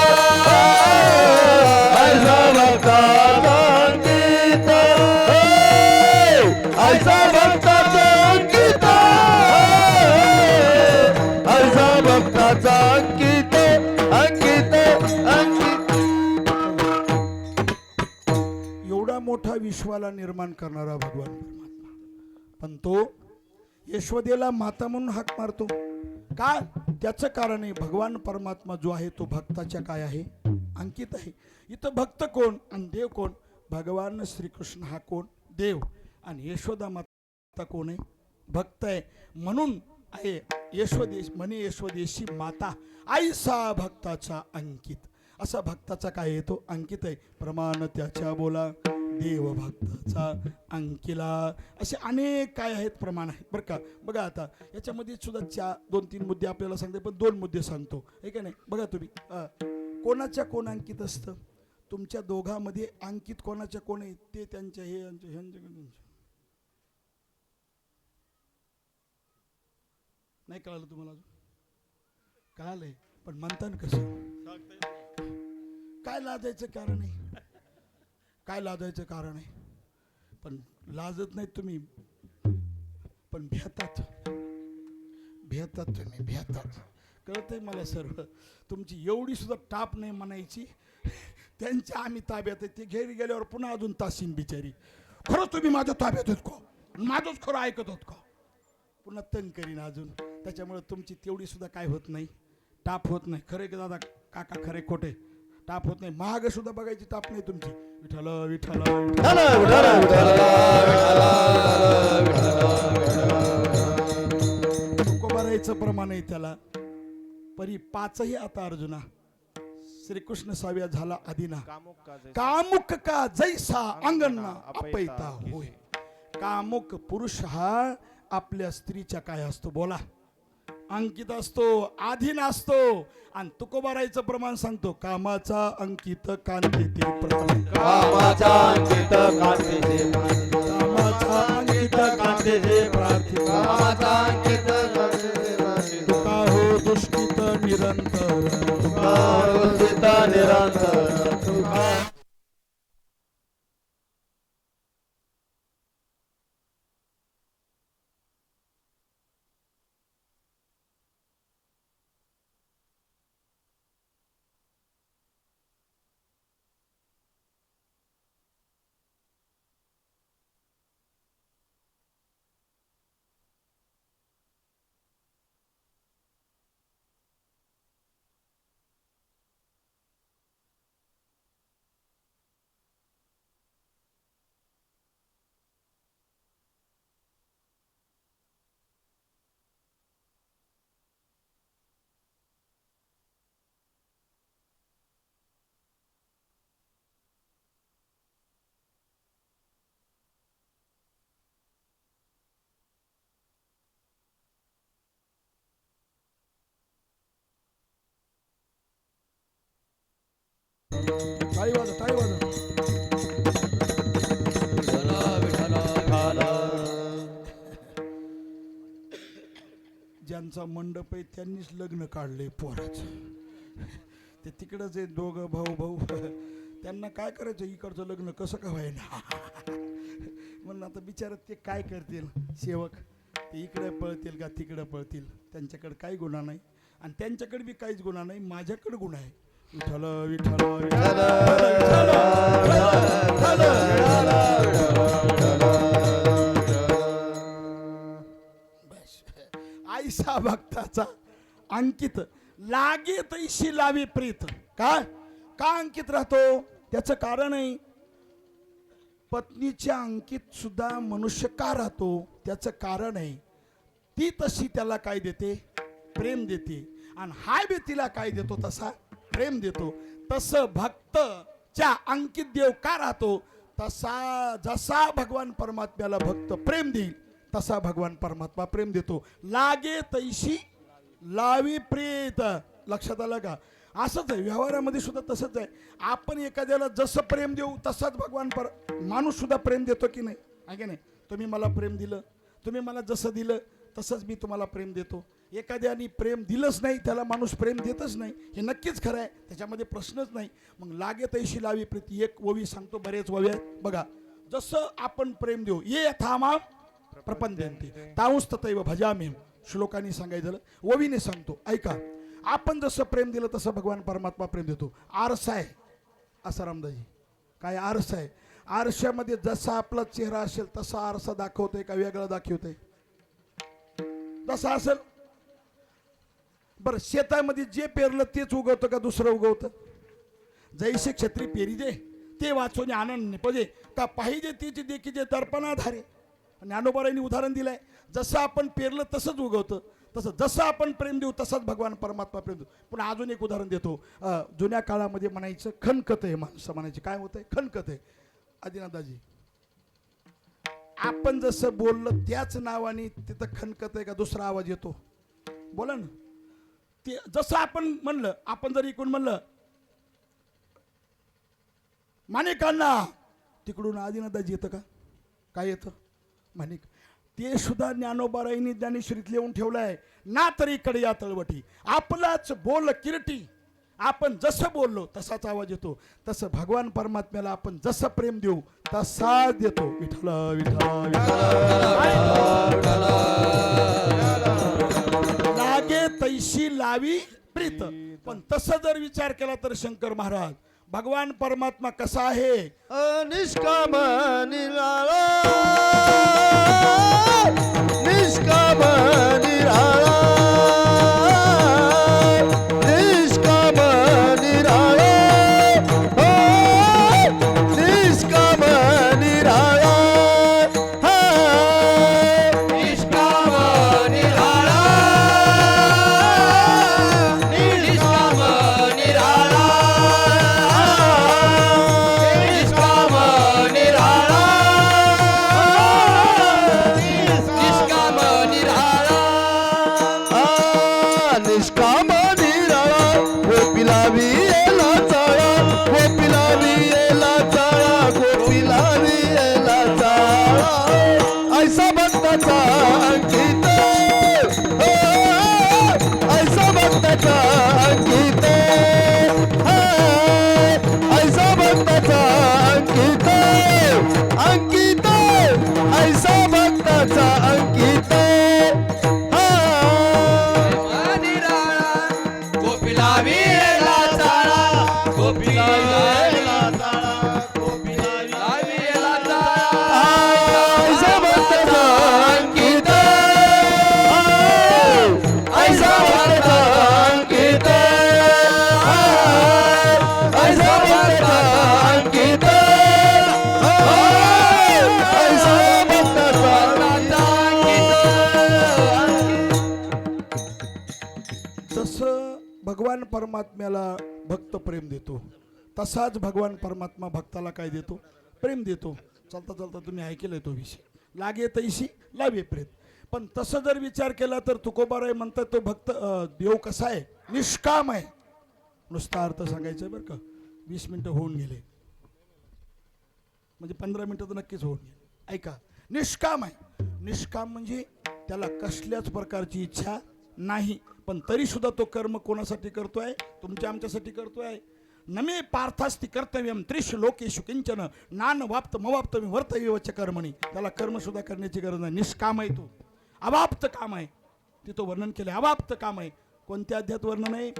ऐसा भक्ताचा अंकित. ऐसा भक्ताचा अंकित. ऐसा भक्ताचा अंकित. विश्वाला निर्माण करणारा भगवान परमात्मा. पण तो यशोदेला माता म्हणून हाक मारतो का? त्याचं कारण आहे भगवान परमात्मा जो आहे तो भक्ताच्या काय आहे? अंकित आहे. इथं भक्त कोण आणि देव कोण? भगवान श्रीकृष्ण हा कोण? देव. आणि यशोदा माता कोण आहे? भक्त आहे. म्हणून आहे यशोदेश म्हणे यशोदेशी माता आईसा भक्ताचा अंकित. असा भक्ताचा काय येतो? अंकित आहे. प्रमाण त्याच्या बोला देव भक्ताचा अंकिला. असे अनेक काय आहेत प्रमाण आहेत बरं का. बघा आता याच्यामध्ये सुद्धा 2-3 मुद्दे आपल्याला सांगते, पण 2 मुद्दे सांगतो हे का नाही. बघा तुम्ही कोणाच्या कोण अंकित असतं? तुमच्या दोघांमध्ये अंकित कोणाच्या कोण आहे? ते त्यांच्या हे नाही कळालं तुम्हाला? कळालंय पण म्हणता ना कसं? काय लाजायचं कारण आहे? काय लाजायचं कारण आहे? पण लाजत नाहीत तुम्ही, पण भेतात तुम्ही भेतात. कळतंय मला सर्व. तुमची एवढी सुद्धा टाप नाही म्हणायची. त्यांच्या आम्ही ताब्यात आहे. ते घरी गेल्यावर पुन्हा अजून तासीन बिचारी. खरंच तुम्ही माझ्या ताब्यात होत का? माझंच खरं ऐकत होत का? पुन्हा तंग करीन अजून. त्याच्यामुळे तुमची तेवढी सुद्धा काय होत नाही, टाप होत नाही. खरे की दादा काका खरे खोटे टाप होत नाही. महाग सुद्धा बघायची टाप नाही तुमची. विठ्ठल विठ्ठल तुकोबारायचं प्रमाण आहे त्याला. परी 5ही आता अर्जुना. श्रीकृष्ण 6व्या झाला आदिना. कामुक का जैसा अंगणा अपैता होय. कामुक पुरुष हा आपल्या स्त्रीच्या काय असतो? बोला अंकित असतो, आधीन असतो. आणि तुकोबारायचं प्रमाण सांगतो कामाचा अंकित कांते ते प्रमाण. कामाचा अंकित कांते ते कामाचा अंकित कांते ते प्रार्थी. कामाचा अंकित कांते ते प्रार्थी. तुका हो दुष्टित निरंतर. तुका हो दुष्टित निरंतर. तुका टाळी वाजव, टाळी वाजव. ज्यांचा मंडप आहे त्यांनीच लग्न काढले पोराचं. ते तिकडंच आहे दोघं भाऊ. त्यांना काय करायचं? इकडचं लग्न कसं का व्हायना. म्हणून आता बिचारा ते काय करतील सेवक? ते इकडे पळतील का तिकडे पळतील? त्यांच्याकडे काही गुन्हा नाही आणि त्यांच्याकडे बी काहीच गुन्हा नाही. माझ्याकडे गुन्हा आहे. विठ्ठल विठ्ठल विठ्ठल आईसा भक्ताचा अंकित लागे तैशी लावी प्रीत. का अंकित राहतो? त्याचं कारण आहे पत्नीच्या अंकित सुद्धा मनुष्य का राहतो? त्याचं कारण आहे ती तशी त्याला काय देते? प्रेम देते. आणि हाय बी तिला काय देतो? तसा प्रेम देतो. तसं भक्तच्या अंकित देव का राहतो? तसा जसा भगवान परमात्म्याला भक्त प्रेम देईल तसा भगवान परमात्मा प्रेम देतो. लागे तैशी लावी प्रीत. लक्षात आलं का? असंच आहे व्यवहारामध्ये सुद्धा तसंच आहे. आपण एखाद्याला जसं प्रेम देऊ तसाच भगवान माणूस सुद्धा प्रेम देतो की नाही? आहे की नाही? तुम्ही मला प्रेम दिलं, तुम्ही मला जसं दिलं तसंच मी तुम्हाला प्रेम देतो. एखाद्याने प्रेम दिलंच नाही त्याला माणूस प्रेम देतच नाही. हे नक्कीच खरं आहे, त्याच्यामध्ये प्रश्नच नाही. मग लागे तैशी लावी प्रीती. एक ओवी सांगतो, बरेच ओवी आहेत बघा. जसं आपण प्रेम देऊ ये थामा प्रपंचंती ताऊस तथैव भजाम्यहम्. श्लोकाने सांगायचं झालं, ओवीने सांगतो ऐका. आपण जसं प्रेम दिलं तसं भगवान परमात्मा प्रेम देतो. आरसा आहे असा रामदाजी. काय आरसा आहे? आरशामध्ये जसा आपला चेहरा असेल तसा आरसा दाखवतोय का वेगळा दाखवतोय? तसा असेल. बरं, शेतामध्ये जे पेरलं तेच उगवतं का दुसरं उगवतं? जैसे क्षत्री पेरी दे ते वाचवणे आनंद पाहिजे का पाहिजे तीच देखी जे दर्पणाधारे. ज्ञानोबारांनी उदाहरण दिलंय, जसं आपण पेरलं तसंच उगवतं, तसं जसं आपण प्रेम देऊ तसंच भगवान परमात्मा प्रेम देऊ. पण अजून एक उदाहरण देतो. जुन्या काळामध्ये म्हणायचं खनकत आहे, माणसं म्हणायचे काय होतंय? खनकत आहे. आदिनाथदाजी, आपण जसं बोललं त्याच नावाने तिथं खनकत आहे का दुसरा आवाज येतो? बोला ना. ते जसं आपण म्हणलं, आपण जर इकडून म्हणलं माणिकांना, तिकडून आदिनाथदाजी येतं का? काय येतं? माणिक. ते सुद्धा ज्ञानोबारायांनी ज्ञानेश्वरीत लिहून ठेवलंय. ना तरी इकडे या तळवटी, आपलाच बोल किरटी. आपण जसं बोललो तसाच आवाज येतो. तसं भगवान परमात्म्याला आपण जसं प्रेम देऊ तसाच देतो. विठ्ठल विठ्ठल लागे तैशी लावी प्रीत. पण तसं जर विचार केला तर शंकर महाराज, भगवान परमात्मा कसा आहे? निष्काम निराळा, निष्काम निराळा, निष्काम निराळा, हो, निष्काम निराळा, हा, निष्काम निराळा, निष्काम निराळा, निष्काम निराळा, निष्काम निराळा. निष्काम निराळा, गोपीला वियेला चाळा, गोपीला वियेला चाळा, गोपीला वियेला चाळा. ऐसा भक्ताचा अंकित, हो, ऐसा भक्ताचा अंकित, हो, ऐसा भक्ताचा अंकित, अंकित, ऐसा भक्ताचा अंकित, हा. निराळा, गोपीला वियेला चाळा, गोपीला वियेला चाळा, गोपीला वियेला चाळा. ऐसा भक्ताचा अंकित, ऐसा भक्ताचा अंकित, ऐसा भक्ताचा अंकित, ऐसा भक्ताचा. जसं भगवान परमात्म्याला भक्त प्रेम देतो तसाच भगवान परमात्मा भक्ताला काय देतो? प्रेम देतो. चालता चालता तुम्ही ऐकलंय तो विषय, लागे तैशी लावे प्रेत. पण तसं जर विचार केला तर तुकोबाराय म्हणतात तो भक्त देव कसा आहे? निष्काम आहे. नुसता अर्थ सांगायचा आहे बरं का. 20 मिनिटं होऊन गेले, म्हणजे 15 मिनिटं तर नक्कीच होऊन गेले. ऐका, निष्काम आहे. निष्काम म्हणजे त्याला कसल्याच प्रकारची इच्छा नाही, पण तरी सुद्धा तो कर्म कोणासाठी करतोय? तुमच्या आमच्यासाठी करतोय. नमे पार्थास्ति कर्तव्यम त्रिश लोकेषु किंचन नान वाप्त मवाप्त वर्तव्यवच कर्मणी. त्याला कर्म सुद्धा करण्याची गरज नाही. निष्काम आहे तो, अवाप्त काम आहे. तिथं वर्णन केलं अवाप्त काम आहे. कोणत्या अध्यात वर्णन आहे?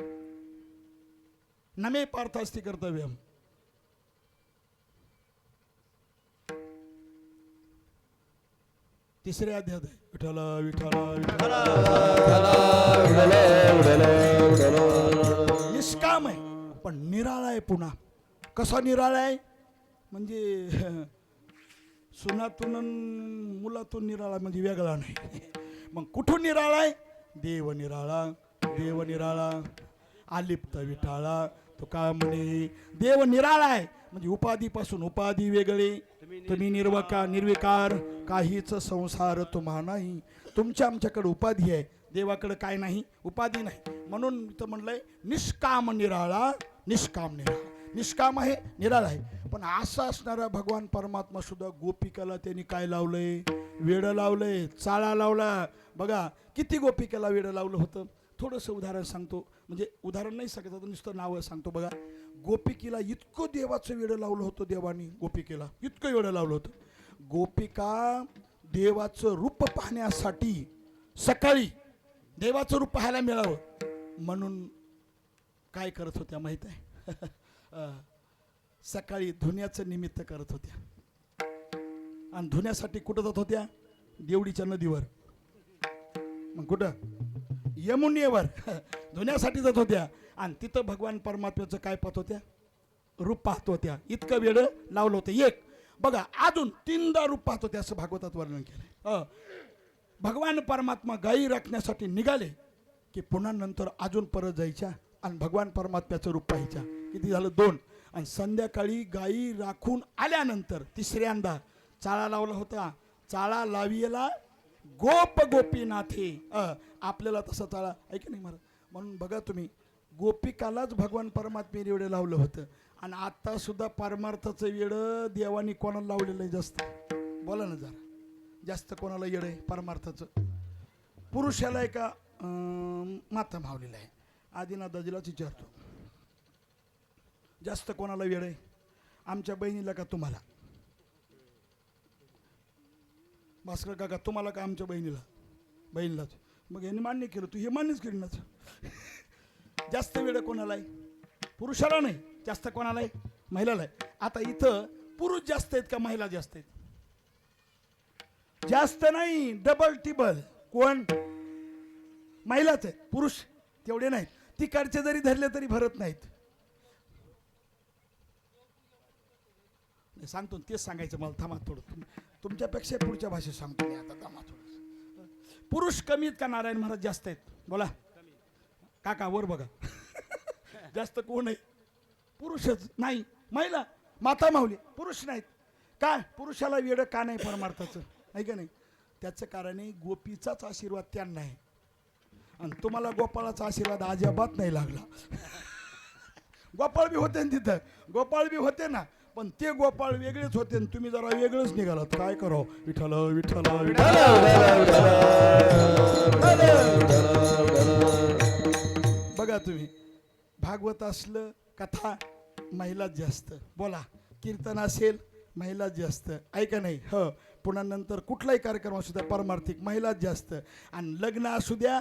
नमे पार्थास्ति कर्तव्यम. तिसऱ्या अध्यात आहे. विठ्ठल विठ्ठल विठ्ठल. निष्काम आहे पण निराळा आहे. पुन्हा कसा निराळा आहे? म्हणजे सुनातून मुलातून निराळा म्हणजे वेगळा नाही. मग कुठून निराळा आहे? देव निराळा, देव निराळा, आलिप्त विठाळा. तो काय म्हणे? देव निराळा आहे म्हणजे उपाधीपासून उपाधी वेगळे, तुम्ही निर्विकार, काहीच संसार तुम्हा नाही. तुमच्या आमच्याकडे उपाधी आहे, देवाकडे काय नाही? उपाधी नाही. म्हणून तर म्हणलंय निष्काम निराळा, निष्काम निराळा. निष्काम आहे, निराळा आहे. पण असा असणारा भगवान परमात्मा सुद्धा गोपिकाला त्यांनी काय लावलंय? वेडं लावलंय, चाळा लावला. बघा किती गोपिकाला वेडं लावलं होतं. थोडंसं उदाहरण सांगतो, म्हणजे उदाहरण नाही सांगत, नुसतं नावं सांगतो. बघा, गोपिकेला इतकं देवाचं वेडं लावलं होतं देवानी. गोपिकेला इतकं वेडं लावलं होतं. गोपिका देवाचं रूप पाहण्यासाठी सकाळी देवाचं रूप पाहायला मिळावं म्हणून काय करत होत्या माहीत आहे? सकाळी धुण्याचं निमित्त करत होत्या. आणि धुण्यासाठी कुठं जात होत्या? देवडीच्या नदीवर. मग कुठं? यमुनेवर धुण्यासाठी जात होत्या. आणि तिथं भगवान परमात्म्याचं काय पाहत होत्या? रूप पाहत होत्या. इतकं वेळ लावलं होतं. एक बघा, अजून 3दा रूप पाहत होते असं भागवतात वर्णन केलंय. भगवान परमात्मा गायी राखण्यासाठी निघाले की पुन्हा नंतर अजून परत जायच्या आणि भगवान परमात्म्याचं रूप पाहायच्या. किती झालं? 2. आणि संध्याकाळी गायी राखून आल्यानंतर तिसऱ्यांदा चाळा लावला होता. चाळा लावियला गोप गोपीनाथे. आपल्याला तसा चाळा ऐक नाही महाराज. म्हणून बघा तुम्ही, गोपिकालाच भगवान परमात्म्याने एवढे लावलं होतं. आणि आता सुद्धा परमार्थाचं येडं देवानी कोणाला लावलेलं आहे जास्त? बोला ना जरा. जास्त कोणाला येडं आहे परमार्थाचं? पुरुषाला आहे का माता मावलेला आहे? आदिनाथ दाजीलाच विचारतो, जास्त कोणाला वेळ आहे? आमच्या बहिणीला का तुम्हाला? भास्कर काका तुम्हाला का आमच्या बहिणीला? बहिणीलाच. मग यांनी मान्य केलं, तू हे मान्यच केलं नाच. जास्त वेळ कोणाला आहे? पुरुषाला नाही. जास्त कोणाला आहे? महिलाला आहे. आता इथं पुरुष जास्त आहेत का महिला जास्त आहेत? जास्त नाही, डबल टिबल. कोण? महिलाच आहेत. पुरुष तेवढे नाहीत. तिकडचे जरी धरले तरी भरत नाहीत. सांगतो तेच सांगायचं मला. थांबा थोडं, तुमच्यापेक्षा पुढच्या भाषेत सांगतो मी आता. थांबा थोडं. पुरुष कमीत का नारायण महाराज जास्त आहेत? बोला काका, वर बघा. जास्त कोण आहे? पुरुषच नाही. महिला माता माऊली पुरुष नाहीत. काय? पुरुषाला वेड का नाही परमार्थाचं? आहे का नाही? त्याचं कारण आहे गोपीचाच आशीर्वाद त्यांना आहे. आणि तुम्हाला गोपाळाचा आशीर्वाद अजिबात नाही लागला. गोपाळ बी होते ना तिथं, गोपाळ बी होते ना, पण ते गोपाळ वेगळेच होते आणि तुम्ही जरा वेगळंच निघालात. काय करावं? विठ्ठल विठ्ठल विठ्ठल. बघा तुम्ही, भागवत असलं कथा महिलाच जास्त. बोला, कीर्तन असेल महिलाच जास्त. ऐका नाही? हो. पुन्हा नंतर कुठलाही कार्यक्रम असू द्या परमार्थिक, महिलाच जास्त. आणि लग्न असू द्या,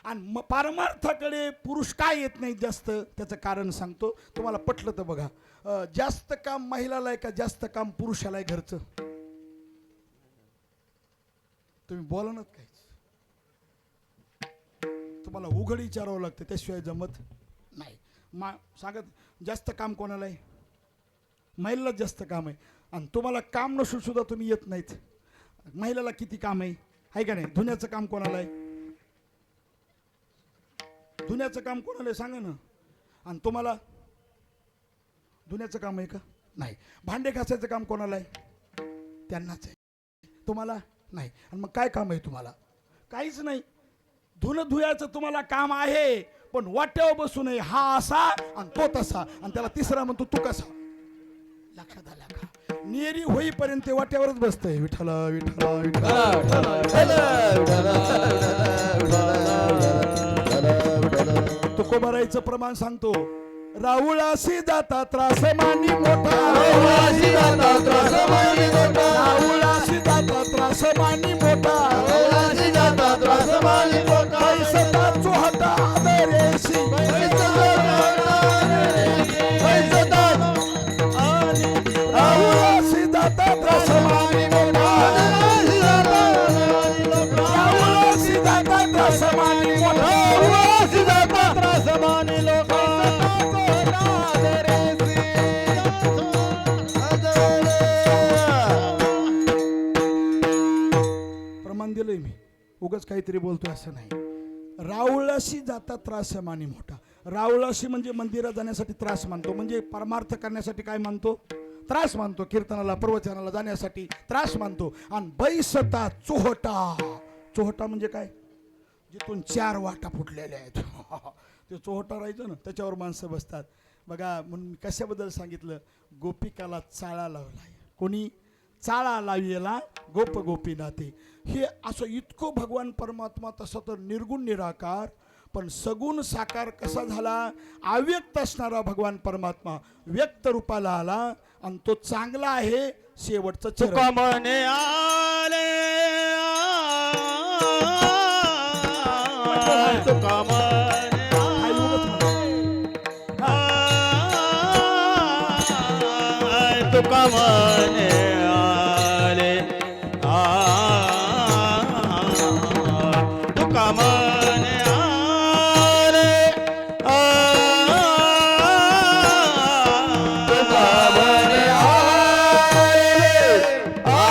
आणि पारमार्थाकडे पुरुष काय येत नाही जास्त? त्याचं कारण सांगतो तुम्हाला, पटलं तर बघा. जास्त काम महिलाला आहे का जास्त काम पुरुषाला आहे घरचं? तुम्ही बोला ना काहीच. तुम्हाला उघड विचारावं लागतं, त्याशिवाय जमत नाही. सांगत जास्त काम कोणाला आहे? महिलालाच जास्त काम आहे. आणि तुम्हाला काम नसून सुद्धा तुम्ही येत नाहीत. महिलाला किती काम आहे का नाही? धुण्याचं काम कोणाला आहे? धुण्याचं काम कोणाला आहे सांगा ना. आणि तुम्हाला धुण्याचं काम आहे का? नाही. भांडे घासायचं काम कोणाला आहे? त्यांनाच आहे. तुम्हाला नाही. आणि मग काय काम आहे तुम्हाला? काहीच नाही. धुणं धुयाचं तुम्हाला काम आहे, पण वाट्यावर बसू नये. हा असा आणि तो तसा, आणि त्याला तिसरा म्हणतो तू कसा. लक्षात आला का? नेरी होईपर्यंत वाट्यावरच बसतंय. विठ्ठल विठ्ठल तुकोबारायचं प्रमाण सांगतो. राहुळाशी जाता त्रास मानी मोठा, राहुळाशी जाता त्रास मानी मोठा, राहुळाशी जाता त्रास मानी मोठा, राहुळाशी जाता त्रास मानी मोठा. पैसा चोहता आदरेशी, पैसा राहुळाशी जाता त्रास मानी मोठा, राहुळाशी जाता त्रास मानी मोठा, राहुळाशी जाता त्रास मानी लोका. प्रमाण दिलंय मी, उगाच काहीतरी बोलतोय असं नाही. रावळाशी जाता त्रास मानी मोठा. रावळाशी म्हणजे मंदिरात जाण्यासाठी त्रास मानतो, म्हणजे परमार्थ करण्यासाठी काय मानतो? त्रास मानतो. कीर्तनाला प्रवचनाला जाण्यासाठी त्रास मानतो. आणि बैसता चोहटा. चोहटा म्हणजे काय? जिथून 4 वाटा फुटलेल्या आहेत ते चोहटा राहायचं ना, त्याच्यावर माणसं बसतात. बघा, म्हणून कशाबद्दल सांगितलं? गोपिकाला चाळा लावलाय. कोणी? चाळा लावियला गोप गोपीनाथे. हे असं इतकं भगवान परमात्मा तसं तर निर्गुण निराकार, पण सगुण साकार कसा झाला? अव्यक्त असणारा भगवान परमात्मा व्यक्त रूपाला आला, आणि तो चांगला आहे. शेवटचं चरण म्हणे आले तुका म्हणे मने आले तुका मने आले तुका मने आले तुका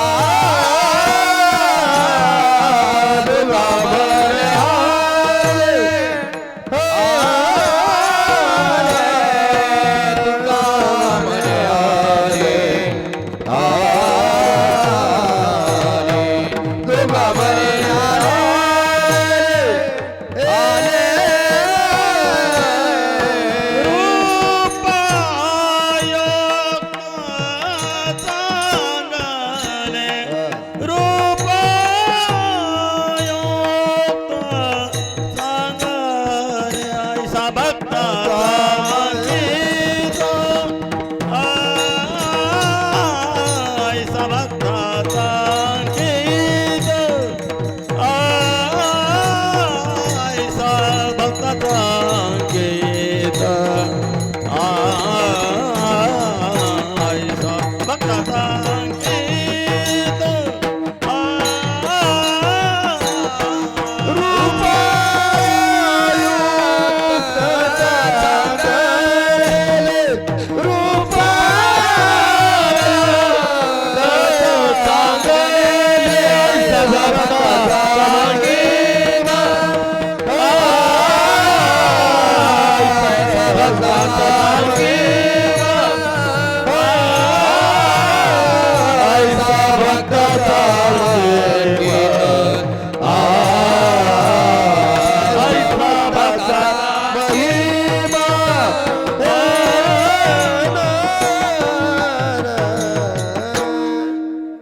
मने आले तुका मने आले तुका मने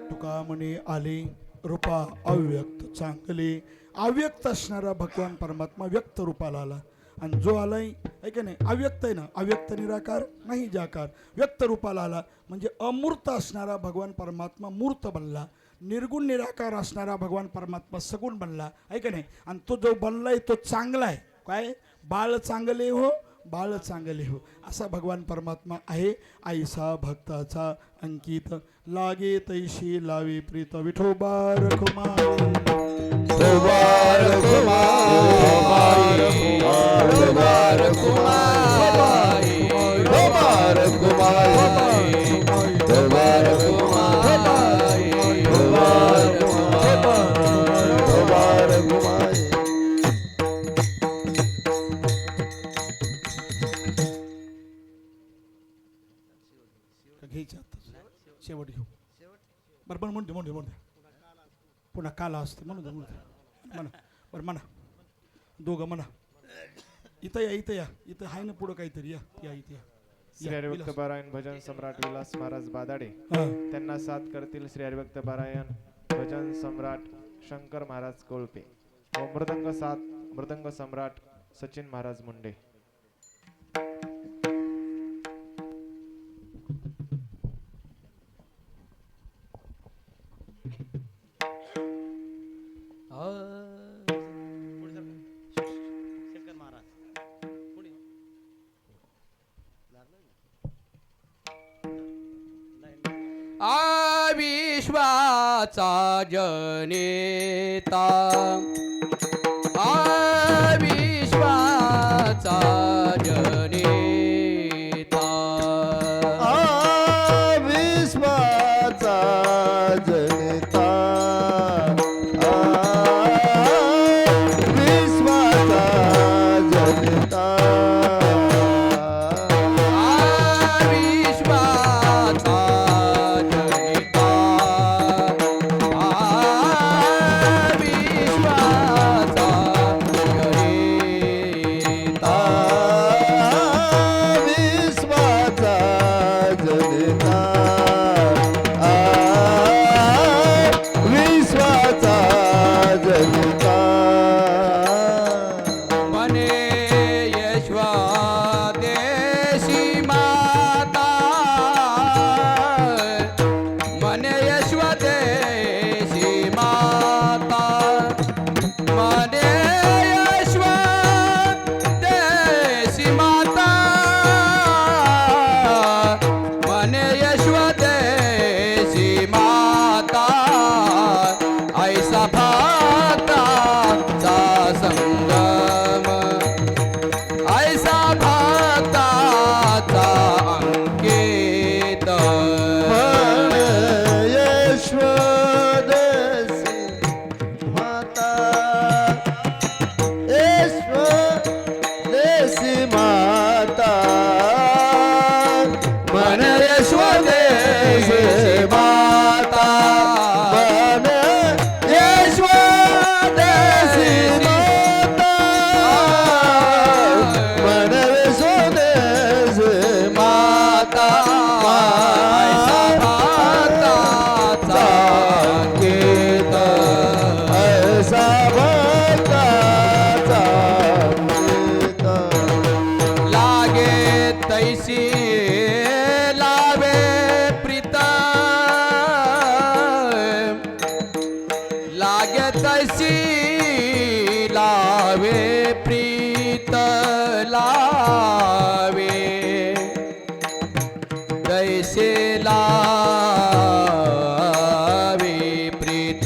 तुका म्हणे आले रूपा अव्यक्त चांगले अव्यक्त असणारा भगवान परमात्मा व्यक्त रूपाला आला आणि जो आलाय आहे का नाही अव्यक्त आहे ना अव्यक्त निराकार नाही जाकार व्यक्त रूपाला आला म्हणजे अमूर्त असणारा भगवान परमात्मा मूर्त बनला निर्गुण निराकार असणारा भगवान परमात्मा सगुण बनला आहे का नाही आणि तो जो बनलाय तो चांगला आहे काय बाळ चांगले हो बाळ चांगले हो असा भगवान परमात्मा आहे आईसा भक्ताचा अंकित लागे तैशी लावे प्रीत विठोबा रखुमाई कुमार कुमार कुमार कुमार कुमार कुमार घ्यायचे आता शेवट घेऊ बरोबर म्हणते म्हणते म्हणते पुन्हा काला असते म्हणून म्हणा बरं म्हणा दोघं म्हणा इथं या इथं आहे ना पुढं काहीतरी या इथे या श्री हरिभक्त पारायण भजन सम्राट विलास महाराज बादाडे त्यांना साथ करतील श्री हरिभक्त पारायण भजन सम्राट शंकर महाराज कोळपे व मृदंग साथ मृदंग सम्राट सचिन महाराज मुंडे. विश्वाचा जनेता विश्वाचा जनेता विश्वाचा जनता विश्वाचा जनता विश्वाचा प्रीत लावे जैसे लावे प्रीत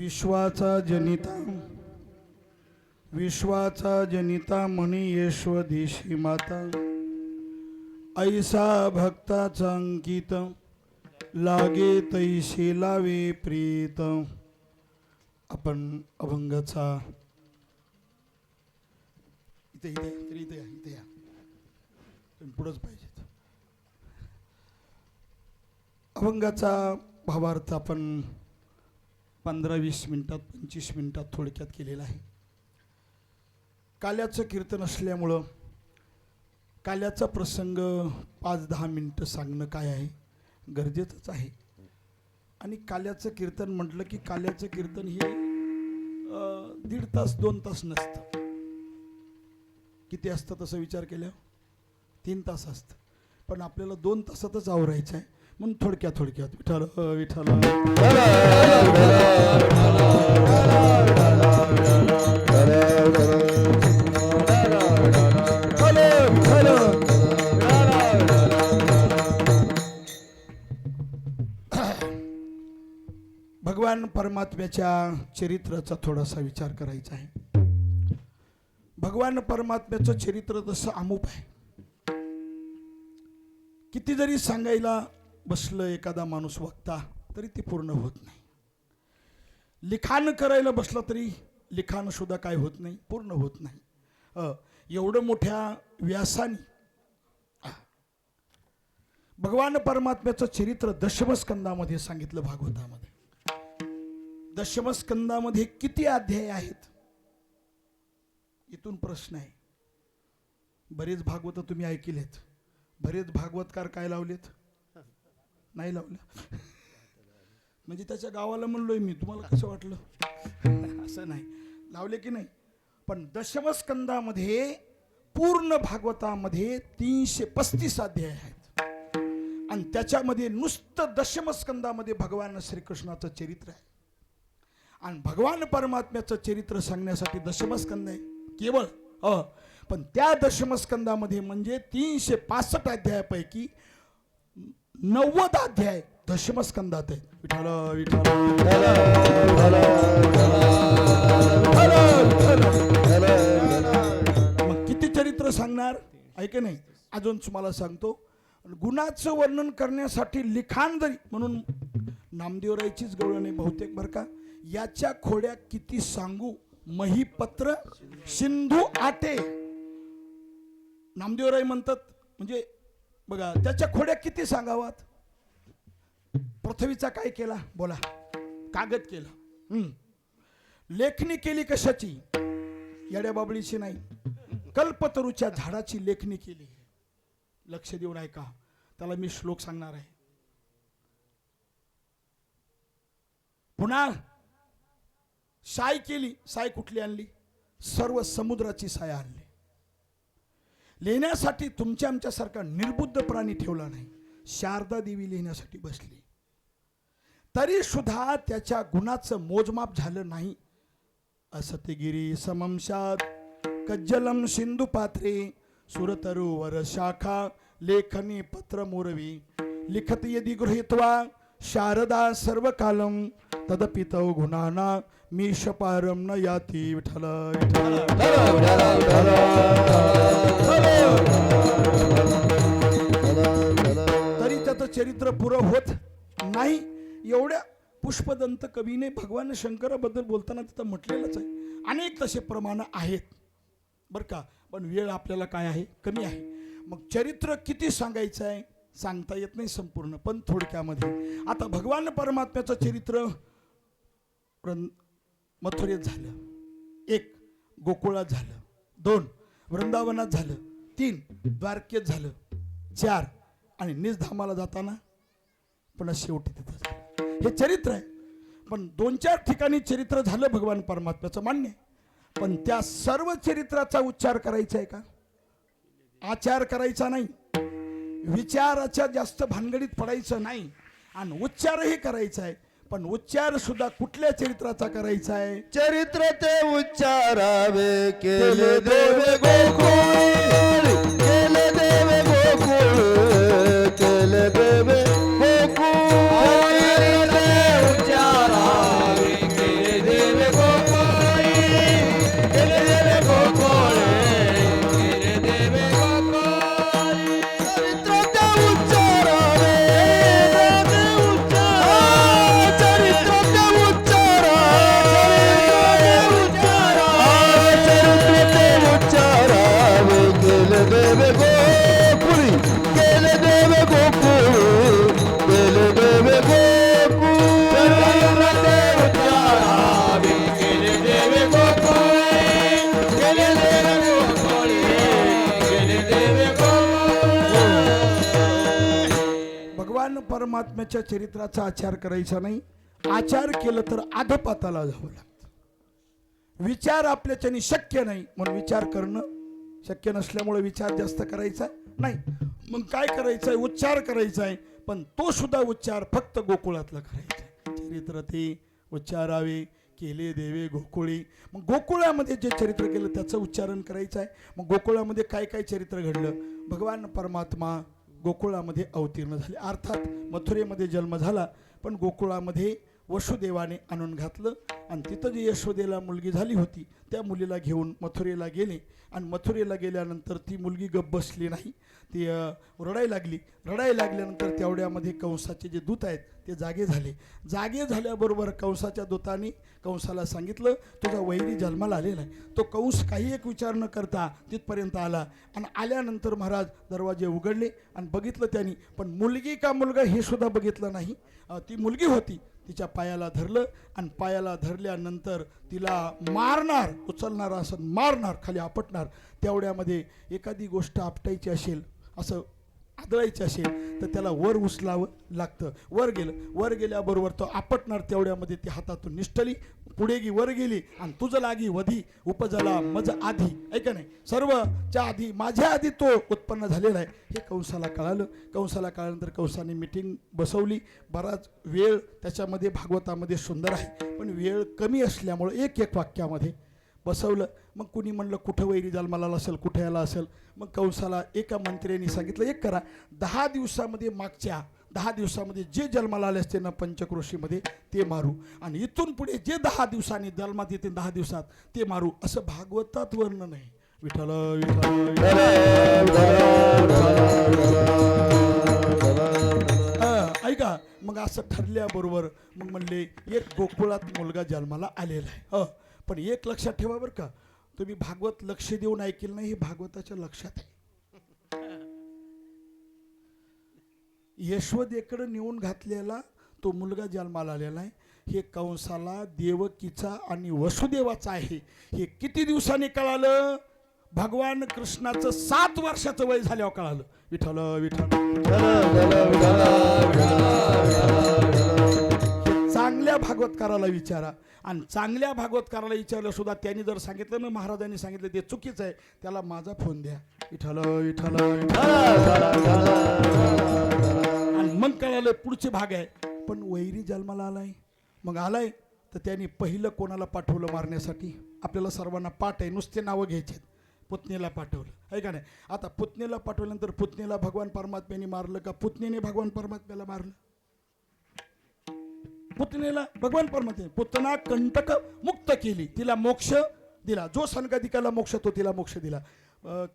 विश्वाचा जनिता म्हणी यशोदेशी माता, ऐसा भक्ताचा अंकित लागे तैसे लावे प्रीत. आपण अभंगाचा इथे इथे इथे या, इथे या, तुम्ही पुढंच पाहिजेत. अभंगाचा भावार्थ आपण 15-20 मिनिटात 25 मिनिटात थोडक्यात केलेला आहे. काल्याचं कीर्तन असल्यामुळं काल्याचा प्रसंग 5-10 मिनिटं सांगणं काय आहे गरजेचंच आहे. आणि काल्याचं कीर्तन म्हटलं की काल्याचं कीर्तन हे 1.5 तास 2 तास नसतं. किती असतं तसं विचार केल्यावर 3 तास असतं. पण आपल्याला 2 तासातच आवरायचं आहे म्हणून थोडक्यात विठ्ठल विठ्ठल भगवान परमात्म्याच्या चरित्राचा थोडासा विचार करायचा आहे. भगवान परमात्म्याचं चरित्र तसं अमूप आहे. किती जरी सांगायला बसलं एखादा माणूस वक्ता तरी ते पूर्ण होत नाही. लिखाण करायला बसलं तरी लिखाण सुद्धा काय होत नाही, पूर्ण होत नाही. एवढं मोठ्या व्यासाने भगवान परमात्म्याचं चरित्र दशमस्कंदामध्ये सांगितलं. भागवतामध्ये दशमस्कंदामध्ये किती अध्याय आहेत इथून प्रश्न आहे. बरेच भागवत तुम्ही ऐकलेत, बरेच भागवतकार काय लावलेत, नाही लावलं. म्हणजे त्याच्या गावाला म्हणलोय मी, तुम्हाला कसं वाटलं असं नाही लावले की नाही. पण दशमस्कंदामध्ये पूर्ण भागवतामध्ये 335 अध्याय आहेत आणि त्याच्यामध्ये नुसतं दशमस्कंदामध्ये भगवान श्रीकृष्णाचं चरित्र आहे. आणि भगवान परमात्म्याचं चरित्र सांगण्यासाठी दशमस्कंद आहे केवळ. पण त्या दशमस्कंदामध्ये म्हणजे 365 अध्यायापैकी 90 अध्याय दशमस्कंदात आहे. विठ्ठल विठ्ठल मग किती चरित्र सांगणार ऐक नाही. अजून तुम्हाला सांगतो, गुणाचं वर्णन करण्यासाठी लिखाण जरी म्हणून नामदेवरायचीच गवळ नाही बहुतेक बरं का. याच्या खोड्या किती सांगू महीपत्र सिंधू आटे. नामदेवराय म्हणतात म्हणजे बघा त्याच्या खोड्या किती सांगावात. पृथ्वीचा काय केला बोला, कागद केला. लेखणी केली कशाची, येड्या बाबळीची नाही, कल्पतरूच्या झाडाची लेखणी केली. लक्ष देऊन ऐका, त्याला मी श्लोक सांगणार आहे. पुन्हा साय केली. साय कुठली आणली, सर्व समुद्राची साय आणली. लिहिण्यासाठी तुमच्या आमच्यासारखा निर्बुद्ध प्राणी ठेवला नाही. शारदा देवी लिहिण्यासाठी बसली तरी सुद्धा त्याच्या गुणाचं मोजमाप झालं नाही. असतगिरी समंशात कज्जलम सिंधू पात्रे सुरतरुवर शाखा लेखनी पत्र मोरवी लिखत यदि गृहीत्वा शारदा सर्व कालम तदपि तव गुणाना मीश पारम न याती. विठ्ठल विठ्ठल तरी त्याचं चरित्र पुरं होत नाही. एवढ्या पुष्पदंत कवीने भगवान शंकराबद्दल बोलताना तिथं म्हटलेलंच आहे. अनेक तसे प्रमाण आहेत बरं का, पण वेळ आपल्याला काय आहे, कमी आहे. मग चरित्र किती सांगायचं आहे सांगता येत नाही संपूर्ण, पण थोडक्यामध्ये आता भगवान परमात्म्याचं चरित्र मथुरेत झालं, 1 गोकुळात झालं, 2 वृंदावनात झालं, 3 द्वारकेत झालं, 4 आणि निजधामाला जाताना पुन्हा शेवटी तिथं झालं. हे चरित्र आहे. पण 2-4 ठिकाणी चरित्र झालं भगवान परमात्म्याचं मान्य आहे. पण त्या सर्व चरित्राचा उच्चार करायचा आहे का, आचार करायचा नाही, विचाराच्या जास्त भानगडीत पडायचं नाही आणि उच्चारही करायचा आहे. पण उच्चार सुद्धा कुठल्या चरित्राचा करायचा आहे, चरित्र ते उच्चारावे केले देवे गोकुळ, केले देवे गोकुळ, केले देवे गोकुळ. उच्चारावे केले परमात्म्याच्या चरित्राचा आचार करायचा नाही. आचार केलं तर अधपाताला जावं लागतं. विचार आपल्याच्याने शक्य नाही म्हणून विचार करणं शक्य नसल्यामुळे विचार जास्त करायचा नाही. मग काय करायचंय? उच्चार करायचा आहे, पण तो सुद्धा उच्चार फक्त गोकुळातला करायचा आहे. चरित्र ते उच्चारावे केले देवे गोकुळी. मग गोकुळामध्ये जे चरित्र केलं त्याचं उच्चारण करायचं आहे. मग गोकुळामध्ये काय काय चरित्र घडलं? भगवान परमात्मा गोकुळामध्ये अवतीर्ण झाले. अर्थात मथुरेमध्ये जन्म झाला, पण गोकुळामध्ये वसुदेवाने आणून घातलं आणि तिथं जी यशोदेला मुलगी झाली होती त्या मुलीला घेऊन मथुरेला गेले. आणि मथुरेला गेल्यानंतर ती मुलगी गप्प बसली नाही, ती रडायला लागल्यानंतर तेवढ्यामध्ये कंसाचे जे दूत आहेत ते जागे झाले. जागे झाल्याबरोबर कंसाच्या दूताने कंसाला सांगितलं तुझा वैरी जन्माला आलेला आहे. तो कंस काही एक विचार न करता तिथपर्यंत आला आणि आल्यानंतर महाराज दरवाजे उघडले आणि बघितलं त्यांनी, पण मुलगी का मुलगा हे सुद्धा बघितलं नाही. ती मुलगी होती. तिच्या पायाला धरलं आणि पायाला धरल्यानंतर तिला मारणार, उचलणार असं मारणार, खाली आपटणार. तेवढ्यामध्ये एखादी गोष्ट आपटायची असेल, असं आदळायची असेल तर त्याला वर उचलावं लागतं. वर गेल्याबरोबर तो आपटणार. तेवढ्यामध्ये ती हातातून निष्ठली, पुढे वर गेली आणि तुझं लागी वधी उपजला मज आधी. ऐका नाही, सर्वच्या आधी माझ्या आधी तो उत्पन्न झालेला आहे हे कंसाला कळालं. कंसाला कळल्यानंतर कंसाने मिटिंग बसवली. बराच वेळ त्याच्यामध्ये भागवतामध्ये सुंदर आहे, पण वेळ कमी असल्यामुळं एक वाक्यामध्ये बसवलं. मग कुणी म्हणलं कुठं वैरी जन्माला असेल, कुठं याला असेल. मग कंसाला एका मंत्र्यांनी सांगितलं एक करा, 10 दिवसामध्ये मागच्या 10 दिवसामध्ये जे जन्माला आले असते ना पंचक्रोशीमध्ये ते मारू, आणि इथून पुढे जे 10 दिवसांनी जन्मात येते 10 दिवसात ते मारू, असं भागवतात वर्णन नाही. विठ्ठल ऐका. मग असं ठरल्याबरोबर मग म्हणले एक गोकुळात मुलगा जन्माला आलेला आहे. पण एक लक्षात ठेवा बरं का, तुम्ही भागवत लक्ष देऊन ऐकलं नाही, हे भागवताच्या लक्षात आहे. यशोदेकडे नेऊन घातलेला तो मुलगा जन्माला आलेला आहे. हे कंसाला देवकीचा आणि वसुदेवाचा आहे हे किती दिवसांनी कळालं? भगवान कृष्णाचं 7 वर्षाचं वय झाल्यावर कळालं. विठ्ठल चांगल्या भागवतकाराला विचारा. आणि चांगल्या भागवतकाराला विचारलं सुद्धा त्यांनी जर सांगितलं ना महाराजांनी सांगितलं ते चुकीचं आहे, त्याला माझा फोन द्या. विठ्ठल आणि मग कळालं पुढचे भाग आहे. पण वैरी जन्माला आलाय. मग आलाय तर त्यांनी पहिलं कोणाला पाठवलं मारण्यासाठी? आपल्याला सर्वांना पाठ आहे, नुसते नावं घ्यायचे. पुतणीला पाठवलं आहे का नाही? आता पुतणीला पाठवल्यानंतर पुतणीला भगवान परमात्म्याने मारलं का पुतणीने भगवान परमात्म्याला मारलं? पुतणीला भगवान परमात्मा पुतना कंटक मुक्त केली, तिला मोक्ष दिला. जो संगतिकाला मोक्ष तो तिला मोक्ष दिला.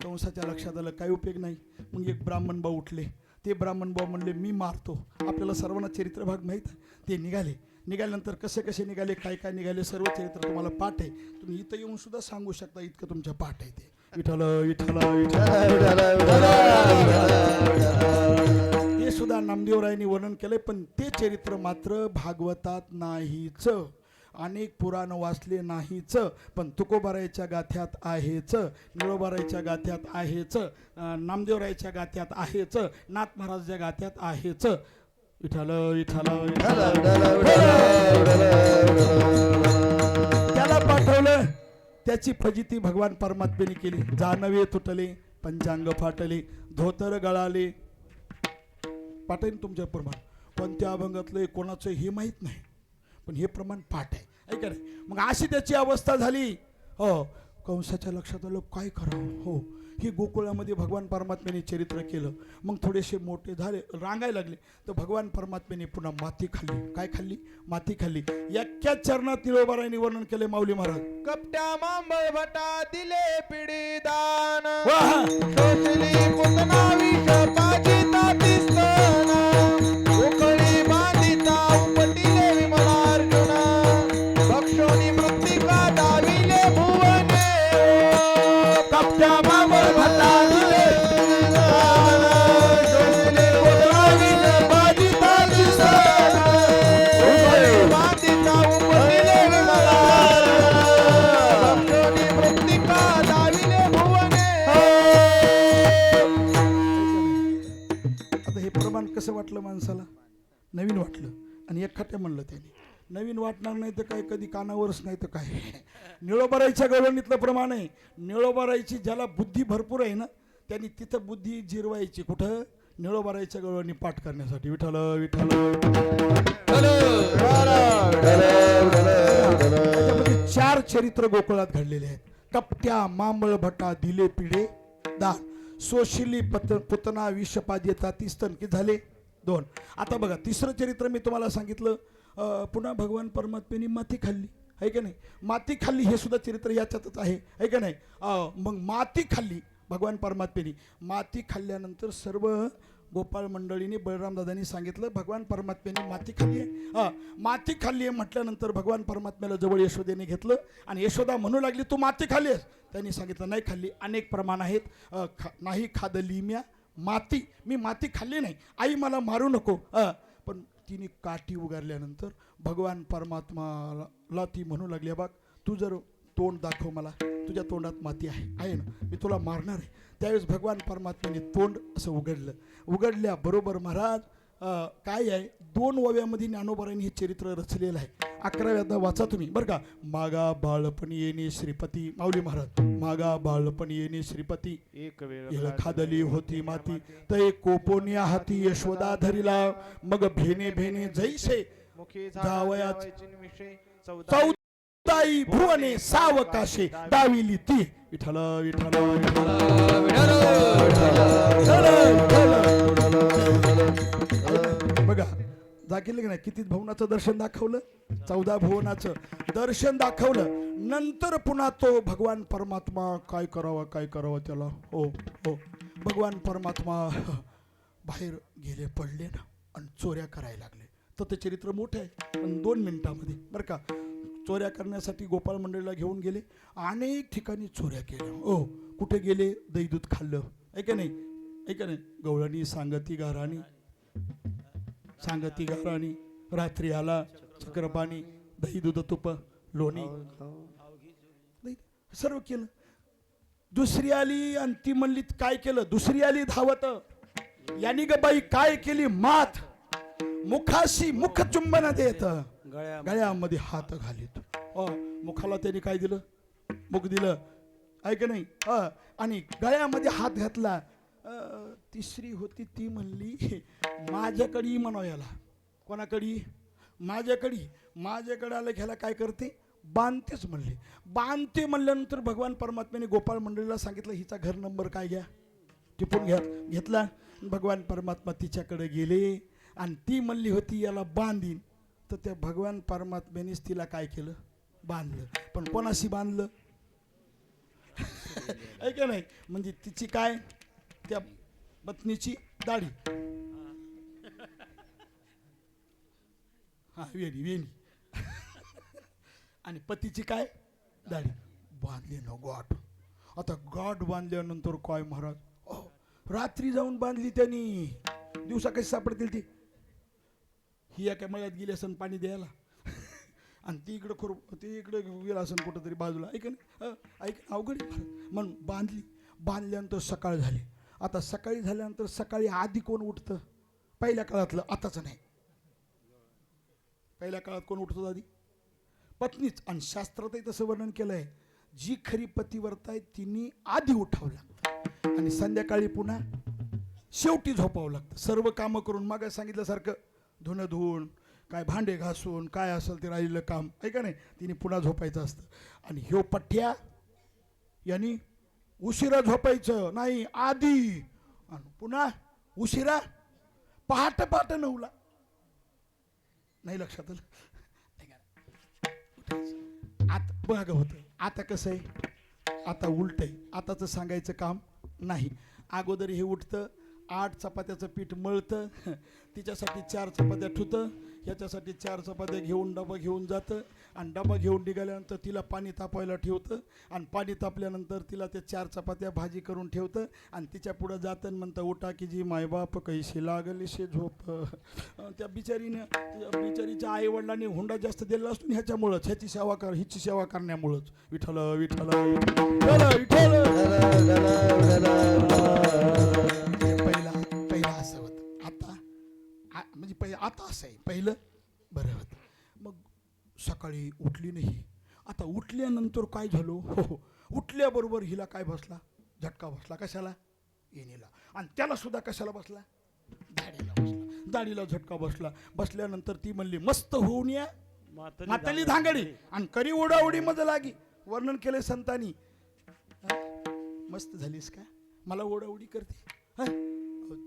कंसाच्या लक्षात आलं काही उपयोग नाही. मग एक ब्राह्मण भाऊ उठले. ते ब्राह्मण भाऊ म्हणले मी मारतो. आपल्याला सर्वांना चरित्रभाग माहीत आहे. ते निघाल्यानंतर कसे निघाले, काय निघाले, सर्व चरित्र तुम्हाला पाठ आहे. तुम्ही इथं येऊन सुद्धा सांगू शकता, इतकं तुमच्या पाठ आहे ते. विठ्ठल हे सुद्धा नामदेवरायांनी वर्णन केलंय, पण ते चरित्र मात्र भागवतात नाहीच. अनेक पुराण वाचले नाहीच, पण तुकोबारायच्या गाथ्यात आहेच, निळोबारायच्या गाथ्यात आहेच, नामदेवरायच्या गाथ्यात आहेच, नाथ महाराजच्या गाथ्यात आहेच. विठ्ठल त्याला पाठवलं. त्याची फजिती भगवान परमात्म्याने केली. जानवे तुटले, पंचांग फाटले, धोतर गळाले. पाठ आहे तुमच्या प्रमाण, कोणत्या अभंगातलं कोणाचं हे माहीत नाही, पण हे प्रमाण पाठ आहे. ऐका रे. मग अशी त्याची अवस्था झाली. हो, कंसाच्या लक्षात आलं काय करावं. हो, हे गोकुळामध्ये भगवान परमात्म्याने चरित्र केलं. मग थोडेसे मोठे झाले, रांगायला लागले, तर भगवान परमात्म्याने पुन्हा माती खाल्ली. काय खाल्ली? माती खाल्ली. एक्या चरणात निळोबारायांनी वर्णन केले माऊली महाराज. कपट्या मांबळ भटा दिले पिढीदान, वाह! शोषली पुतना विष पाजिता तिस्तन, उकळी बांधिता उपटिले विमलार्जुन, भक्षोनी मृत्तिका दाविले भुवने. कपट्या मांबळ भटा दिले शोषली पुतना विष पाजिता तिस्तन, उकळी बांधिता उपटिले विमलार्जुन, भक्षोनी मृत्तिका दाविले भुवने. आता हे नवीन वाटलं आणि एकखाट्या म्हणलं त्याने नवीन वाटणार नाही तर काय कधी कानावरच नाही तर काय निळोबाराईच्या गवळणीतलं प्रमाण आहे. निळोबाराईची ज्याला बुद्धी भरपूर आहे ना त्यांनी तिथं बुद्धी जिरवायची कुठं निळोबाराईच्या गवळणी पाठ करण्यासाठी. विठ्ठल विठ्ठल. त्याच्यामध्ये 4 चरित्र गोकुळात घडलेले आहेत. कपट्या मांबळ भटा दिले पिढे दान सोशिली पुतना विषपाद्यता 30 स्तनकित झाले 2. आता बघा तिसरं चरित्र मी तुम्हाला सांगितलं. पुन्हा भगवान परमात्म्याने माती खाल्ली आहे का नाही. माती खाल्ली हे सुद्धा चरित्र याच्यातच आहे का नाही. मग माती खाल्ली भगवान परमात्म्याने. माती खाल्ल्यानंतर सर्व गोपाळ मंडळीने बळरामदादांनी सांगितलं भगवान परमात्म्याने माती खाल्ली आहे. माती खाल्ली आहे म्हटल्यानंतर भगवान परमात्म्याला जवळ यशोदेने घेतलं आणि यशोदा म्हणू लागली तू माती खाल्ली आहेस. त्यांनी सांगितलं नाही खाल्ली. अनेक प्रमाण आहेत. नाही खादली म्या माती मी माती खाल्ली नाही आई मला मारू नको. पण तिने काठी उगारल्यानंतर भगवान परमात्माला ती म्हणू लागली बघ तू जर तोंड दाखव मला तुझ्या तोंडात माती आहे ना मी तुला मारणार आहे. त्यावेळेस भगवान परमात्म्याने तोंड असं उघडलं. उघडल्याबरोबर महाराज काय आहे 2 ओव्यामध्ये ज्ञानोबारांनी हे चरित्र रचलेलं आहे. 11व्यादा वाचा तुम्ही बरं का. मागा बाळपण येणे श्रीपती माऊली महाराज मागा बाळपण येणे श्रीपती एक वेळ खादली होती माती तै कोपोनिया हाती यशोदा धरिला मग भेने भेने जैसे मुखी जावयाच विषय चौदाई भुवने सावकाशे दाविली ती. विठ्ठल विठ्ठल बघा दाखवलं की नाही किती भुवनाचं दर्शन दाखवलं 14 भुवनाचं दर्शन दाखवलं. नंतर पुन्हा तो भगवान परमात्मा काय करावं त्याला हो भगवान परमात्मा बाहेर गेले पडले ना आणि चोऱ्या करायला लागले. तर ते चरित्र मोठं आहे पण 2 मिनिटामध्ये बरं का. चोऱ्या करण्यासाठी गोपाळ मंडळीला घेऊन गेले. अनेक ठिकाणी चोऱ्या केल्या. कुठे गेले दहीदूध खाल्लं ऐका नाही गवळणी सांगती गाराणी रात्री आला चक्रपाणी दही दूध तुप लोणी सर्व केलं. दुसरी आली आणि ती म्हणली काय केलं. दुसरी आली धावत यानी ग बाई काय केली मात मुखाशी मुख चुंबन देत गळ्यामध्ये हात घालीत. मुखाला त्यांनी काय दिलं मुख दिलं ऐक नाही. आणि गळ्यामध्ये हात घातला. तिसरी होती ती म्हणली माझ्याकडे म्हणाव याला कोणाकडे माझ्याकडे आलं घ्यायला काय करते बांधतेच म्हणले. बांधते म्हणल्यानंतर भगवान परमात्म्याने गोपाळ मंडळीला सांगितलं हिचा घर नंबर काय घ्या टिपून घेतला. भगवान परमात्मा तिच्याकडे गेले आणि ती म्हणली होती याला बांधीन. तर त्या भगवान परमात्म्यानेच तिला काय केलं बांधलं. पण कोणाशी बांधलं ऐका नाही म्हणजे तिची काय त्या पत्नीची दाढी वेणी आणि पतीची काय दाढी बांधली ना गाठ. आता गाठ बांधल्यानंतर काय महाराज रात्री जाऊन बांधली त्यांनी दिवसा कशी सापडतील ती. ही एका मळ्यात गेली असन पाणी द्यायला आणि ती इकडे गेला असन कुठं तरी बाजूला ऐक अवघड म्हणून बांधल्यानंतर सकाळ झाली. आता सकाळी झाल्यानंतर सकाळी आधी कोण उठतं पहिल्या काळातलं आताच नाही. पहिल्या काळात कोण उठतो आधी पत्नीच. आणि शास्त्रातही तसं वर्णन केलं आहे जी खरी पतिव्रता आहे तिने आधी उठावं लागतं आणि संध्याकाळी पुन्हा शेवटी झोपावं लागतं. सर्व कामं करून मागे सांगितल्यासारखं धुणं धुवून काय भांडे घासून काय असेल ते राहिलेलं काम ऐका नाही तिने पुन्हा झोपायचं असतं. आणि ह्यो पठ्या यांनी उशिरा झोपायचं नाही आधी आणि पुन्हा उशिरा पहाटे 9ला नाही लक्षात आलं. आता बघा होतं आता कसं आहे आता उलट आहे. आताचं सांगायचं काम नाही. अगोदर हे उठतं 8 चपात्याचं पीठ मळतं तिच्यासाठी 4 चपात्या ठुतं ह्याच्यासाठी 4 चपात्या घेऊन डबा घेऊन जातं आणि डबा घेऊन निघाल्यानंतर तिला पाणी तापायला ठेवतं आणि पाणी तापल्यानंतर तिला त्या 4 चपात्या भाजी करून ठेवतं आणि तिच्या पुढं जातं म्हणतं उठा की जी मायबाप कैशी लागली शे झोप. त्या बिचारीच्या आईवडिलांनी हुंडा जास्त दिलेला असतो ह्याच्यामुळंच हिची सेवा करण्यामुळंच. विठ्ठल विठ्ठल पहिला असं होतं. आता म्हणजे आता असं आहे, पहिलं बरं होतं. मग सकाळी उठली नाही. आता उठल्यानंतर काय झालो, हो उठल्याबरोबर हिला काय बसला, झटका बसला. कशाला? येणीला. आणि त्याला सुद्धा कशाला बसला? दाढीला बसला. दाढीला झटका बसला. बसल्यानंतर ती म्हणली मस्त होऊन या माताली धांगडी आणि करी ओढाओढी मध्ये लागी. वर्णन केले संतांनी. मस्त झालीस का, मला ओढाओढी करते.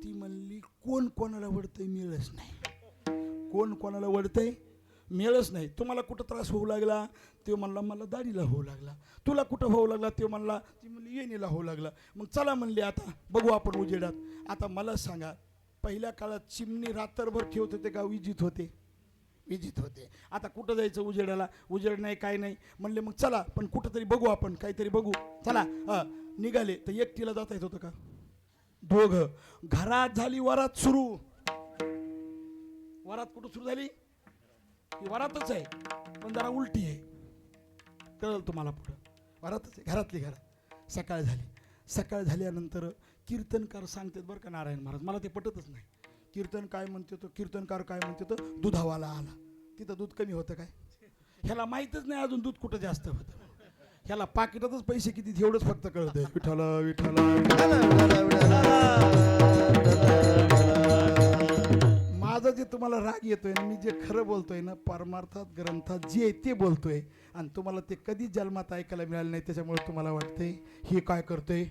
ती म्हणली कोण कोणाला वडतंय मिळच नाही. कोण कोणाला वडतंय मिळच नाही. तुम्हाला कुठं त्रास होऊ लागला, ते म्हणला मला दाढीला होऊ लागला. तुला कुठं होऊ लागला, ते म्हणला ती म्हणली येणीला होऊ लागला. मग चला म्हणले आता बघू आपण उजेडात. आता मला सांगा, पहिल्या काळात चिमणी रात्रभर ठेवत होते का विजित होते? विजित होते. आता कुठं जायचं उजेडाला? उजेड नाही काय नाही. म्हणले मग चला पण कुठं तरी बघू आपण, काहीतरी बघू. चला निघाले. तर एकटीला जाता येत होतं का? दोघं. घरात झाली वरात सुरू. वरात कुठं सुरू झाली? ही वरातच आहे पण जरा उलटी आहे. कळलं तुम्हाला पुढं? वरातच आहे, घरातली घरात. सकाळ झाली. सकाळ झाल्यानंतर कीर्तनकार सांगतात बरं का नारायण महाराज, मला ते पटतच नाही. कीर्तन काय म्हणते तो, कीर्तनकार काय म्हणते तो, दुधावाला आला. तिथं दूध कमी होतं काय? ह्याला माहीतच नाही अजून दूध कुठं जास्त होतं. ह्याला पाकिटातच पैसे किती एवढंच फक्त कळतंय. विठ्ठल विठ्ठल. माझं जे तुम्हाला राग येतोय ना, मी जे खरं बोलतोय ना, परमार्थात ग्रंथात जे आहे ते बोलतोय. आणि तुम्हाला ते कधी जन्मात ऐकायला मिळालं नाही, त्याच्यामुळे तुम्हाला वाटतंय हे काय करतोय,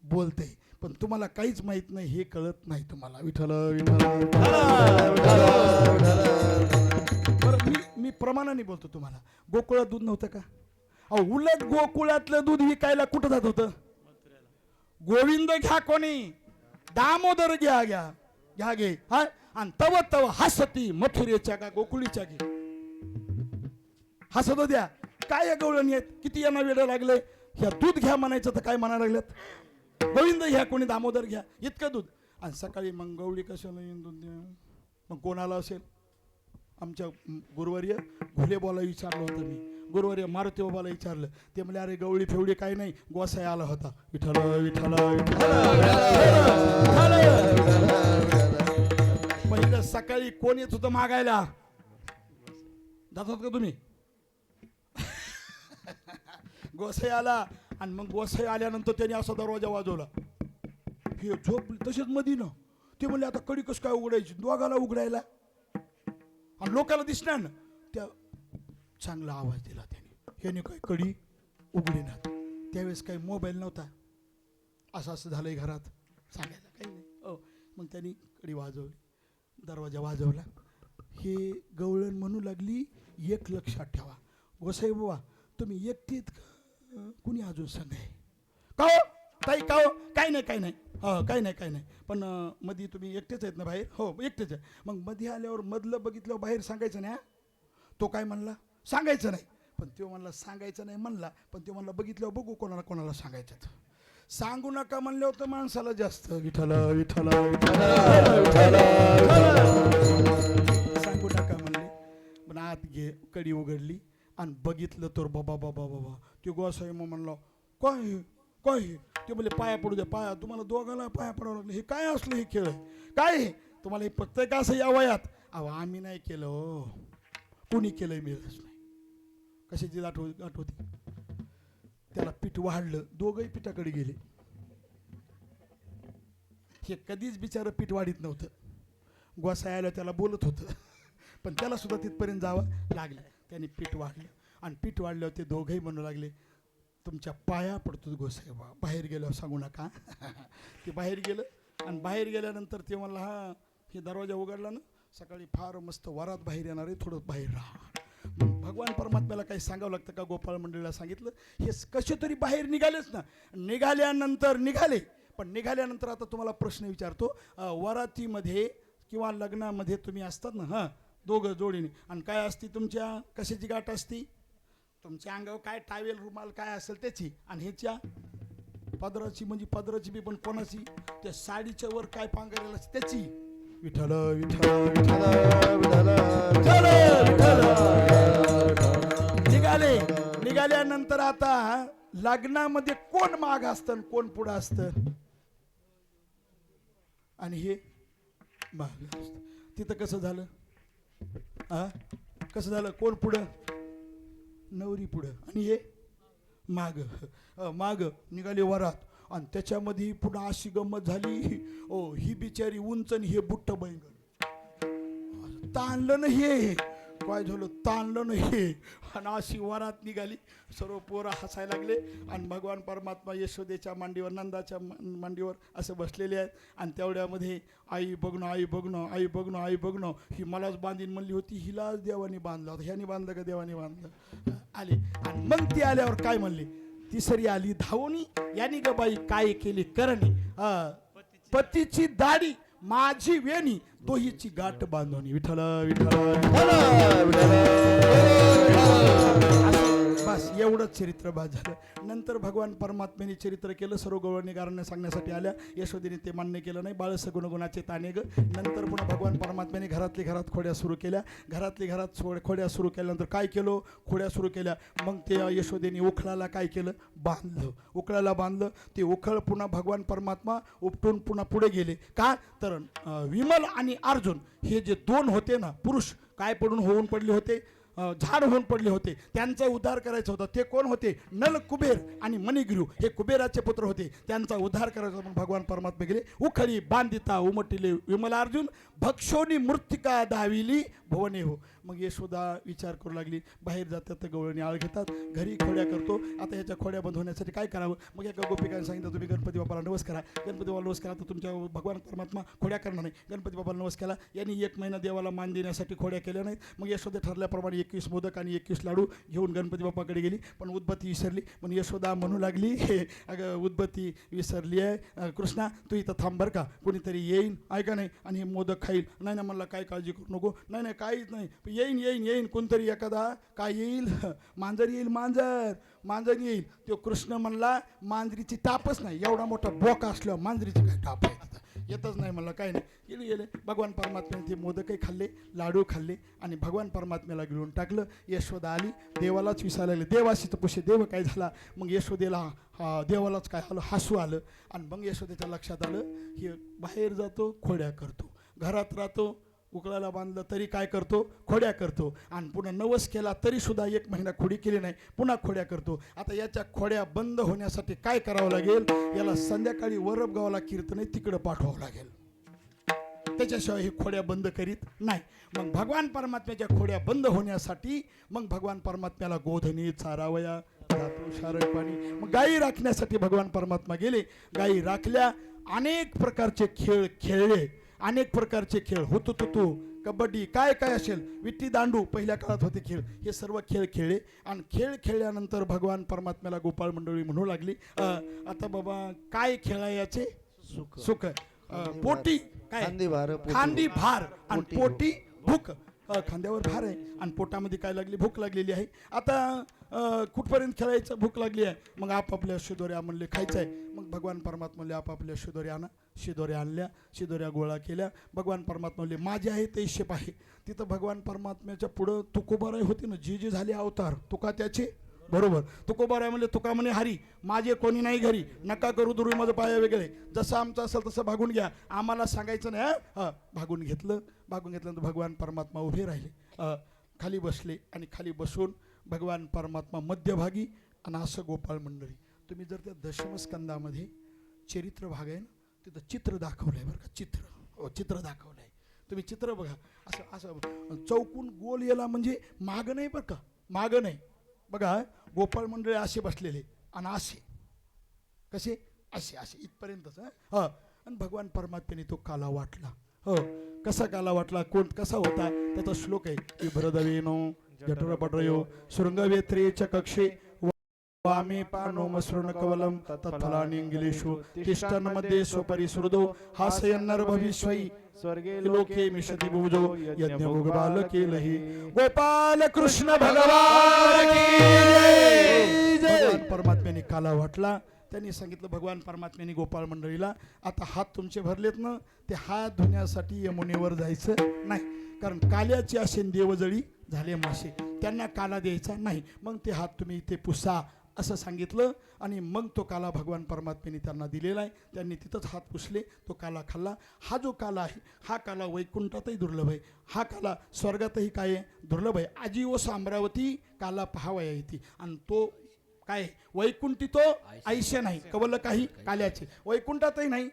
बोलतंय. पण तुम्हाला काहीच माहित नाही, हे कळत नाही तुम्हाला. विठ्ठल विठ्ठल. बरं मी प्रमाणाने बोलतो तुम्हाला. गोकुळात दूध नव्हतं का? अहो उलट गोकुळातलं दूध विकायला कुठं जात होतं? गोविंद घ्या कोणी, दामोदर घ्या घ्या घ्या घे. हा आणि तव तव हसती मथुरेच्या का गोकुळीच्या घे. हसत द्या. काय गवळण आहेत, किती यांना वेळ लागले. ह्या दूध घ्या म्हणायचं तर काय म्हणायला लागल्यात? गोविंद घ्या कोणी, दामोदर घ्या, इतकं दूध. आणि सकाळी मग गवळी कशाला येऊन दूध द्या. मग कोणाला असेल? आमच्या गुरुवर्य घुले बोला विचारलं होतं मी. गुरुवर्य मारुती बाबाला विचारलं. ते म्हणजे अरे गवळी फेवळी काही नाही, गोसाई आला होता. विठ्ठल विठ्ठल. पहिलं सकाळी कोण येत होतं मागायला? जातात का तुम्ही? गोसाई आला. आणि मग गोसाई आल्यानंतर त्याने असा दरवाजा वाजवला. हे झोप तसेच मधी ना. ते म्हणले आता कडी कसं काय उघडायची? दोघाला उघडायला. आणि लोकांना दिसणार ना. त्या चांगला आवाज दिला त्याने. ह्याने काय कडी उघडीना. त्यावेळेस काही मोबाईल नव्हता. असं झालंय घरात सांगायला काही नाही. मग त्यांनी कडी वाजवली, दरवाजा वाजवला. हे गवळण म्हणू लागली, एक लक्षात ठेवा गोसाई बाबा, तुम्ही एकटीत कुणी अजून सांगाय का हो ताई? का हो? काही नाही काही नाही. काही नाही काही नाही. पण मध्ये तुम्ही एकटेच आहेत ना बाहेर? हो एकटेच आहे. मग मध्ये आल्यावर मधलं बघितल्यावर बाहेर सांगायचं नाही. तो काय म्हणला? सांगायचं नाही. पण तो म्हणला सांगायचं नाही म्हणला. पण तो म्हणला बघितल्यावर बघू कोणाला कोणाला सांगायचं. सांगू नका म्हणल्यावर तर माणसाला जास्त. विठ्ठल विठ्ठल विठ्ठल. सांगू नका म्हणले. पण आत घे कडी उघडली आणि बघितलं तर बाबा बाबा बाबा. ते गोसाई मग म्हणला काय काय? ते म्हणले पाया पडू द्या. पाया तुम्हाला दोघाला पाया पडावं लागलं. हे काय असलं हे खेळ? काय हे तुम्हाला हे प्रत्येक असं या वयात? अहो आम्ही नाही केलं हो, कुणी केलंय मिळतच नाही. कशाची गाठ होती? त्याला पीठ वाढलं. दोघंही पिठाकडे गेले. हे कधीच बिचारं पीठ वाढीत नव्हतं. गोसाई आलं त्याला बोलत होतं, पण त्याला सुद्धा तिथपर्यंत जावं लागलं. त्याने पीठ वाढलं. आणि पीठ वाढल्यावर ते दोघंही म्हणू लागले तुमच्या पाया पडतो गोसाई बा. बाहेर गेल्यावर सांगू नका. ते बाहेर गेलं. आणि बाहेर गेल्यानंतर ते म्हणलं हा हे दरवाजा उघडला ना, सकाळी फार मस्त वरात बाहेर येणार आहे, थोडं बाहेर राहा. भगवान परमात्म्याला काही सांगावं लागतं का? गोपाळ मंडळीला सांगितलं. हे कसे तरी बाहेर निघालेच ना. निघाल्यानंतर निघाले. पण निघाल्यानंतर आता तुम्हाला प्रश्न विचारतो. वरातीमध्ये किंवा लग्नामध्ये तुम्ही असतात ना, हां दोघं जोडीने, आणि काय असती तुमच्या कशाची गाठ असती? तुमच्या अंगावर काय टावेल रुमाल काय असेल त्याची. आणि ह्याच्या पदराची, म्हणजे पदराची बी पण कोणाची? त्या साडीच्या वर काय पांघरेल असते त्याची. विठ्ठल विठ्ठल निघाले. निघाल्यानंतर आता लग्नामध्ये कोण माग असतं कोण पुढं असतं? आणि हे माग असतं. तिथं कसं झालं? हा, कसं झालं? कोण पुढं? नवरी पुढं आणि हे माग. माग निघाली वरात आणि त्याच्यामध्ये पुन्हा अशी गंमत झाली. ओ ही बिचारी उंच आणि हे बुट्ट बैंगन. ताणलं नाही हे, काय झालं? ताणलं नाही आणि अशी वरात निघाली. सर्व पोरं हसायला लागले आणि भगवान परमात्मा यशोदेच्या मांडीवर, नंदाच्या मांडीवर असं बसलेले आहेत. आणि तेवढ्यामध्ये आई बघणं, आई बघणं, आई बघणं, आई बघणं, ही मलाच बांधीन म्हणली होती, हिलाच देवाने बांधला होता. ह्याने बांधलं का देवाने बांधलं? आले आणि मग ती आल्यावर काय म्हणली? तिसरी आली धावणी, यानी ग बाई काय केली करणी, पतीची दाढी माझी वेणी, दोहीची गाठ बांधवणी. विठ्ठल विठ्ठल. बस एवढंच चरित्र बाद झालं. नंतर भगवान परमात्म्याने चरित्र केलं. सर्व गवळणी गारांना सांगण्यासाठी आल्या. यशोदेने ते मान्य केलं नाही. बाळ सगुण गुणाचे ताने ग. नंतर पुन्हा भगवान परमात्म्याने घरातली घरात खोड्या सुरू केल्या. घरातली घरात खोड्या सुरू केल्यानंतर काय केलं? खोड्या सुरू केल्या. मग ते यशोदेने उखळाला काय केलं? बांधलं. उखळाला बांधलं. ते उखळ पुन्हा भगवान परमात्मा उपटून पुन्हा पुढे गेले. का तर विमल आणि अर्जुन हे जे दोन होते ना पुरुष, काय पडून होऊन पडले होते? झाड होऊन पडले होते. त्यांचा उद्धार करायचा होता. ते कोण होते? नल कुबेर आणि मणिगिरू हे कुबेराचे पुत्र होते. त्यांचा उद्धार करायचा म्हणून भगवान परमात्मा गेले. उखळी बांधिता उमटिले विमल अर्जुन, भक्षोनी मृत्तिका दाविली भुवने हो. मग यशोदा विचार करू लागली, बाहेर जातात तर गवळणी आळ घेतात, घरी खोड्या करतो. आता ह्याच्या खोड्या बंद होण्यासाठी काय करावं? मग एका गोपिकाने सांगितलं, तुम्ही गणपती बाप्पाला नवस करा. गणपती बाप्पाला नवस करा तर तुमच्या भगवान परमात्मा खोड्या करणार नाही. गणपती बाप्पाला नवस केला. यांनी 1 महिना देवाला मान देण्यासाठी खोड्या केल्या नाहीत. मग यशोदा ठरल्याप्रमाणे 21 मोदक आणि 21 लाडू घेऊन गणपती बाप्पाकडे गेली. पण उदबत्ती विसरली. पण यशोदा म्हणू लागली, अगं उदबत्ती विसरली आहे कृष्णा, तू इथं थांब बरं का, कोणीतरी येईन ऐका नाही आणि हे मोदक खाईल. नाही ना म्हणला, काय काळजी करू नको. नाही नाही काहीच नाही, येईन येईन येईन कोणतरी एखादा. काय येईल? मांजर येईल. मांजर येईल. तो कृष्ण म्हणला, मांजरीची टापच नाही, एवढा मोठा बोका असल्यावर मांजरीची काय टाप आहे? येतच नाही म्हणलं. काय नाही. गेले भगवान परमात्म्याने ते मोदकही खाल्ले, लाडू खाल्ले आणि भगवान परमात्म्याला गिळून टाकलं. यशोदा आली, देवालाच विसायला लागले. देवाशी तर पुषे देव काय झाला? मग यशोदेला देवालाच काय आलं? हसू आलं. आणि मग यशोदेच्या लक्षात आलं, हे बाहेर जातो खोड्या करतो, घरात राहतो उकळाला बांधलं तरी काय करतो? खोड्या करतो. आणि पुन्हा नवस केला तरी सुद्धा 1 महिना खोडी केली नाही, पुन्हा खोड्या करतो. आता याच्या खोड्या बंद होण्यासाठी काय करावं लागेल? याला संध्याकाळी वरबगावला कीर्तन आहे तिकडं पाठवावं लागेल. त्याच्याशिवाय हे खोड्या बंद करीत नाही. मग भगवान परमात्म्याच्या खोड्या बंद होण्यासाठी मग भगवान परमात्म्याला गोधनी चारावया, शारळ पाणी. मग गायी राखण्यासाठी भगवान परमात्मा गेले. गायी राखल्या. अनेक प्रकारचे खेळ खेळले. अनेक प्रकारचे खेळ, हुतुतुतू, कबड्डी, काय काय असेल, विट्टी दांडू पहिल्या काळात होते खेळ, हे सर्व खेळ खेळले. आणि खेळ खेळल्यानंतर भगवान परमात्म्याला गोपाळ मंडळी म्हणू लागली, आता बाबा काय खेळायचे? सुख. पोटी काय? खांदी भार आणि पोटी भूक. खांद्यावर भार आहे आणि पोटामध्ये काय लागली? भूक लागलेली आहे. आता कुठपर्यंत खेळायचं? भूक लागली आहे. मग आपापल्या शिदोऱ्या म्हणले खायचं आहे. मग भगवान परमात्माले आपापल्या शिदोऱ्या आणा. शिदोऱ्या आणल्या, शिदोऱ्या गोळा केल्या. भगवान परमात्माले माझे आहे ते हिशेब आहे. तिथं भगवान परमात्म्याच्या पुढं तुकोबाराय होते ना, जे झाले अवतार तुका त्याचे बरोबर. तुकोबाराय म्हणले, तुका म्हणे हरी माझे कोणी नाही घरी, नका करू दुर्वी माझं पाया वेगळे, जसं आमचं असेल तसं भागून घ्या, आम्हाला सांगायचं नाही. भागून घेतलं. भागून घेतल्यानंतर भगवान परमात्मा उभे राहिले, खाली बसले आणि खाली बसून भगवान परमात्मा मध्यभागी आणि असं गोपाळ मंडळी. तुम्ही जर त्या दशमस्कंदामध्ये चरित्र भाग आहे ना, तिथं चित्र दाखवलं आहे बरं का. चित्र दाखवलं आहे. तुम्ही चित्र बघा. असं असं चौकून गोल याला म्हणजे मागं नाही बरं का, मागं नाही बघा. गोपाळ मंडळी असे बसलेले आणि असे कसे? असे असे इथपर्यंतच. आणि भगवान परमात्म्याने तो काला वाटला. कसा काला वाटला? कोण कसा होता? त्याचा श्लोक आहे, विभ्रदवेनो जठरपटयो शृंगवेत्रे च कक्षे वामे पानो मसृण कवलम तत्फलानिंगिलेषु तिष्ठन्मध्ये स्वपरिसृदो हासयन्नर भविष्वै स्वर्गे लोके मिषति भुजो यज्ञ भोगबाल केलहि. गोपाल कृष्ण भगवान की जय. भगवान परमात्म्याने काला वाटला. त्यांनी सांगितलं भगवान परमात्म्याने गोपाळ मंडळीला, आता हात तुमचे भरलेत ना, ते हात धुण्यासाठी यमुनेवर जायचं नाही, कारण काल्याची असे देवजळी झाले मासे, त्यांना काला द्यायचा नाही. मग ते हात तुम्ही इथे पुसा, असं सांगितलं आणि मग तो काला भगवान परमात्म्याने त्यांना दिलेला आहे. त्यांनी तिथंच हात पुसले, तो काला खाल्ला. हा जो काला आहे हा काला वैकुंठातही दुर्लभ आहे, हा काला स्वर्गातही काय आहे दुर्लभ आहे. आजी व साम्रावती काला पहावया येते आणि तो काय वैकुंठी तो आयुष्य नाही कवल काही काल्याचे. वैकुंठातही नाही,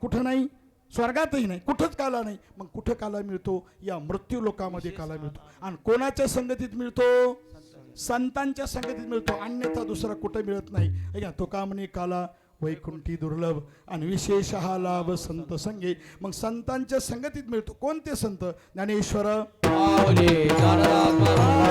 कुठं नाही, स्वर्गातही नाही, कुठंच काला नाही. मग कुठं काला मिळतो? या मृत्यू लोकामध्ये काला मिळतो. आणि कोणाच्या संगतीत मिळतो? संतांच्या संगतीत मिळतो, अन्यथा दुसरा कुठं मिळत नाही. है का? तो का म्हणे काला वैकुंठी दुर्लभ आणि विशेष हा लाभ संत संगे. मग संतांच्या संगतीत मिळतो. कोणते संत? ज्ञानेश्वर माऊली ज्ञानदाता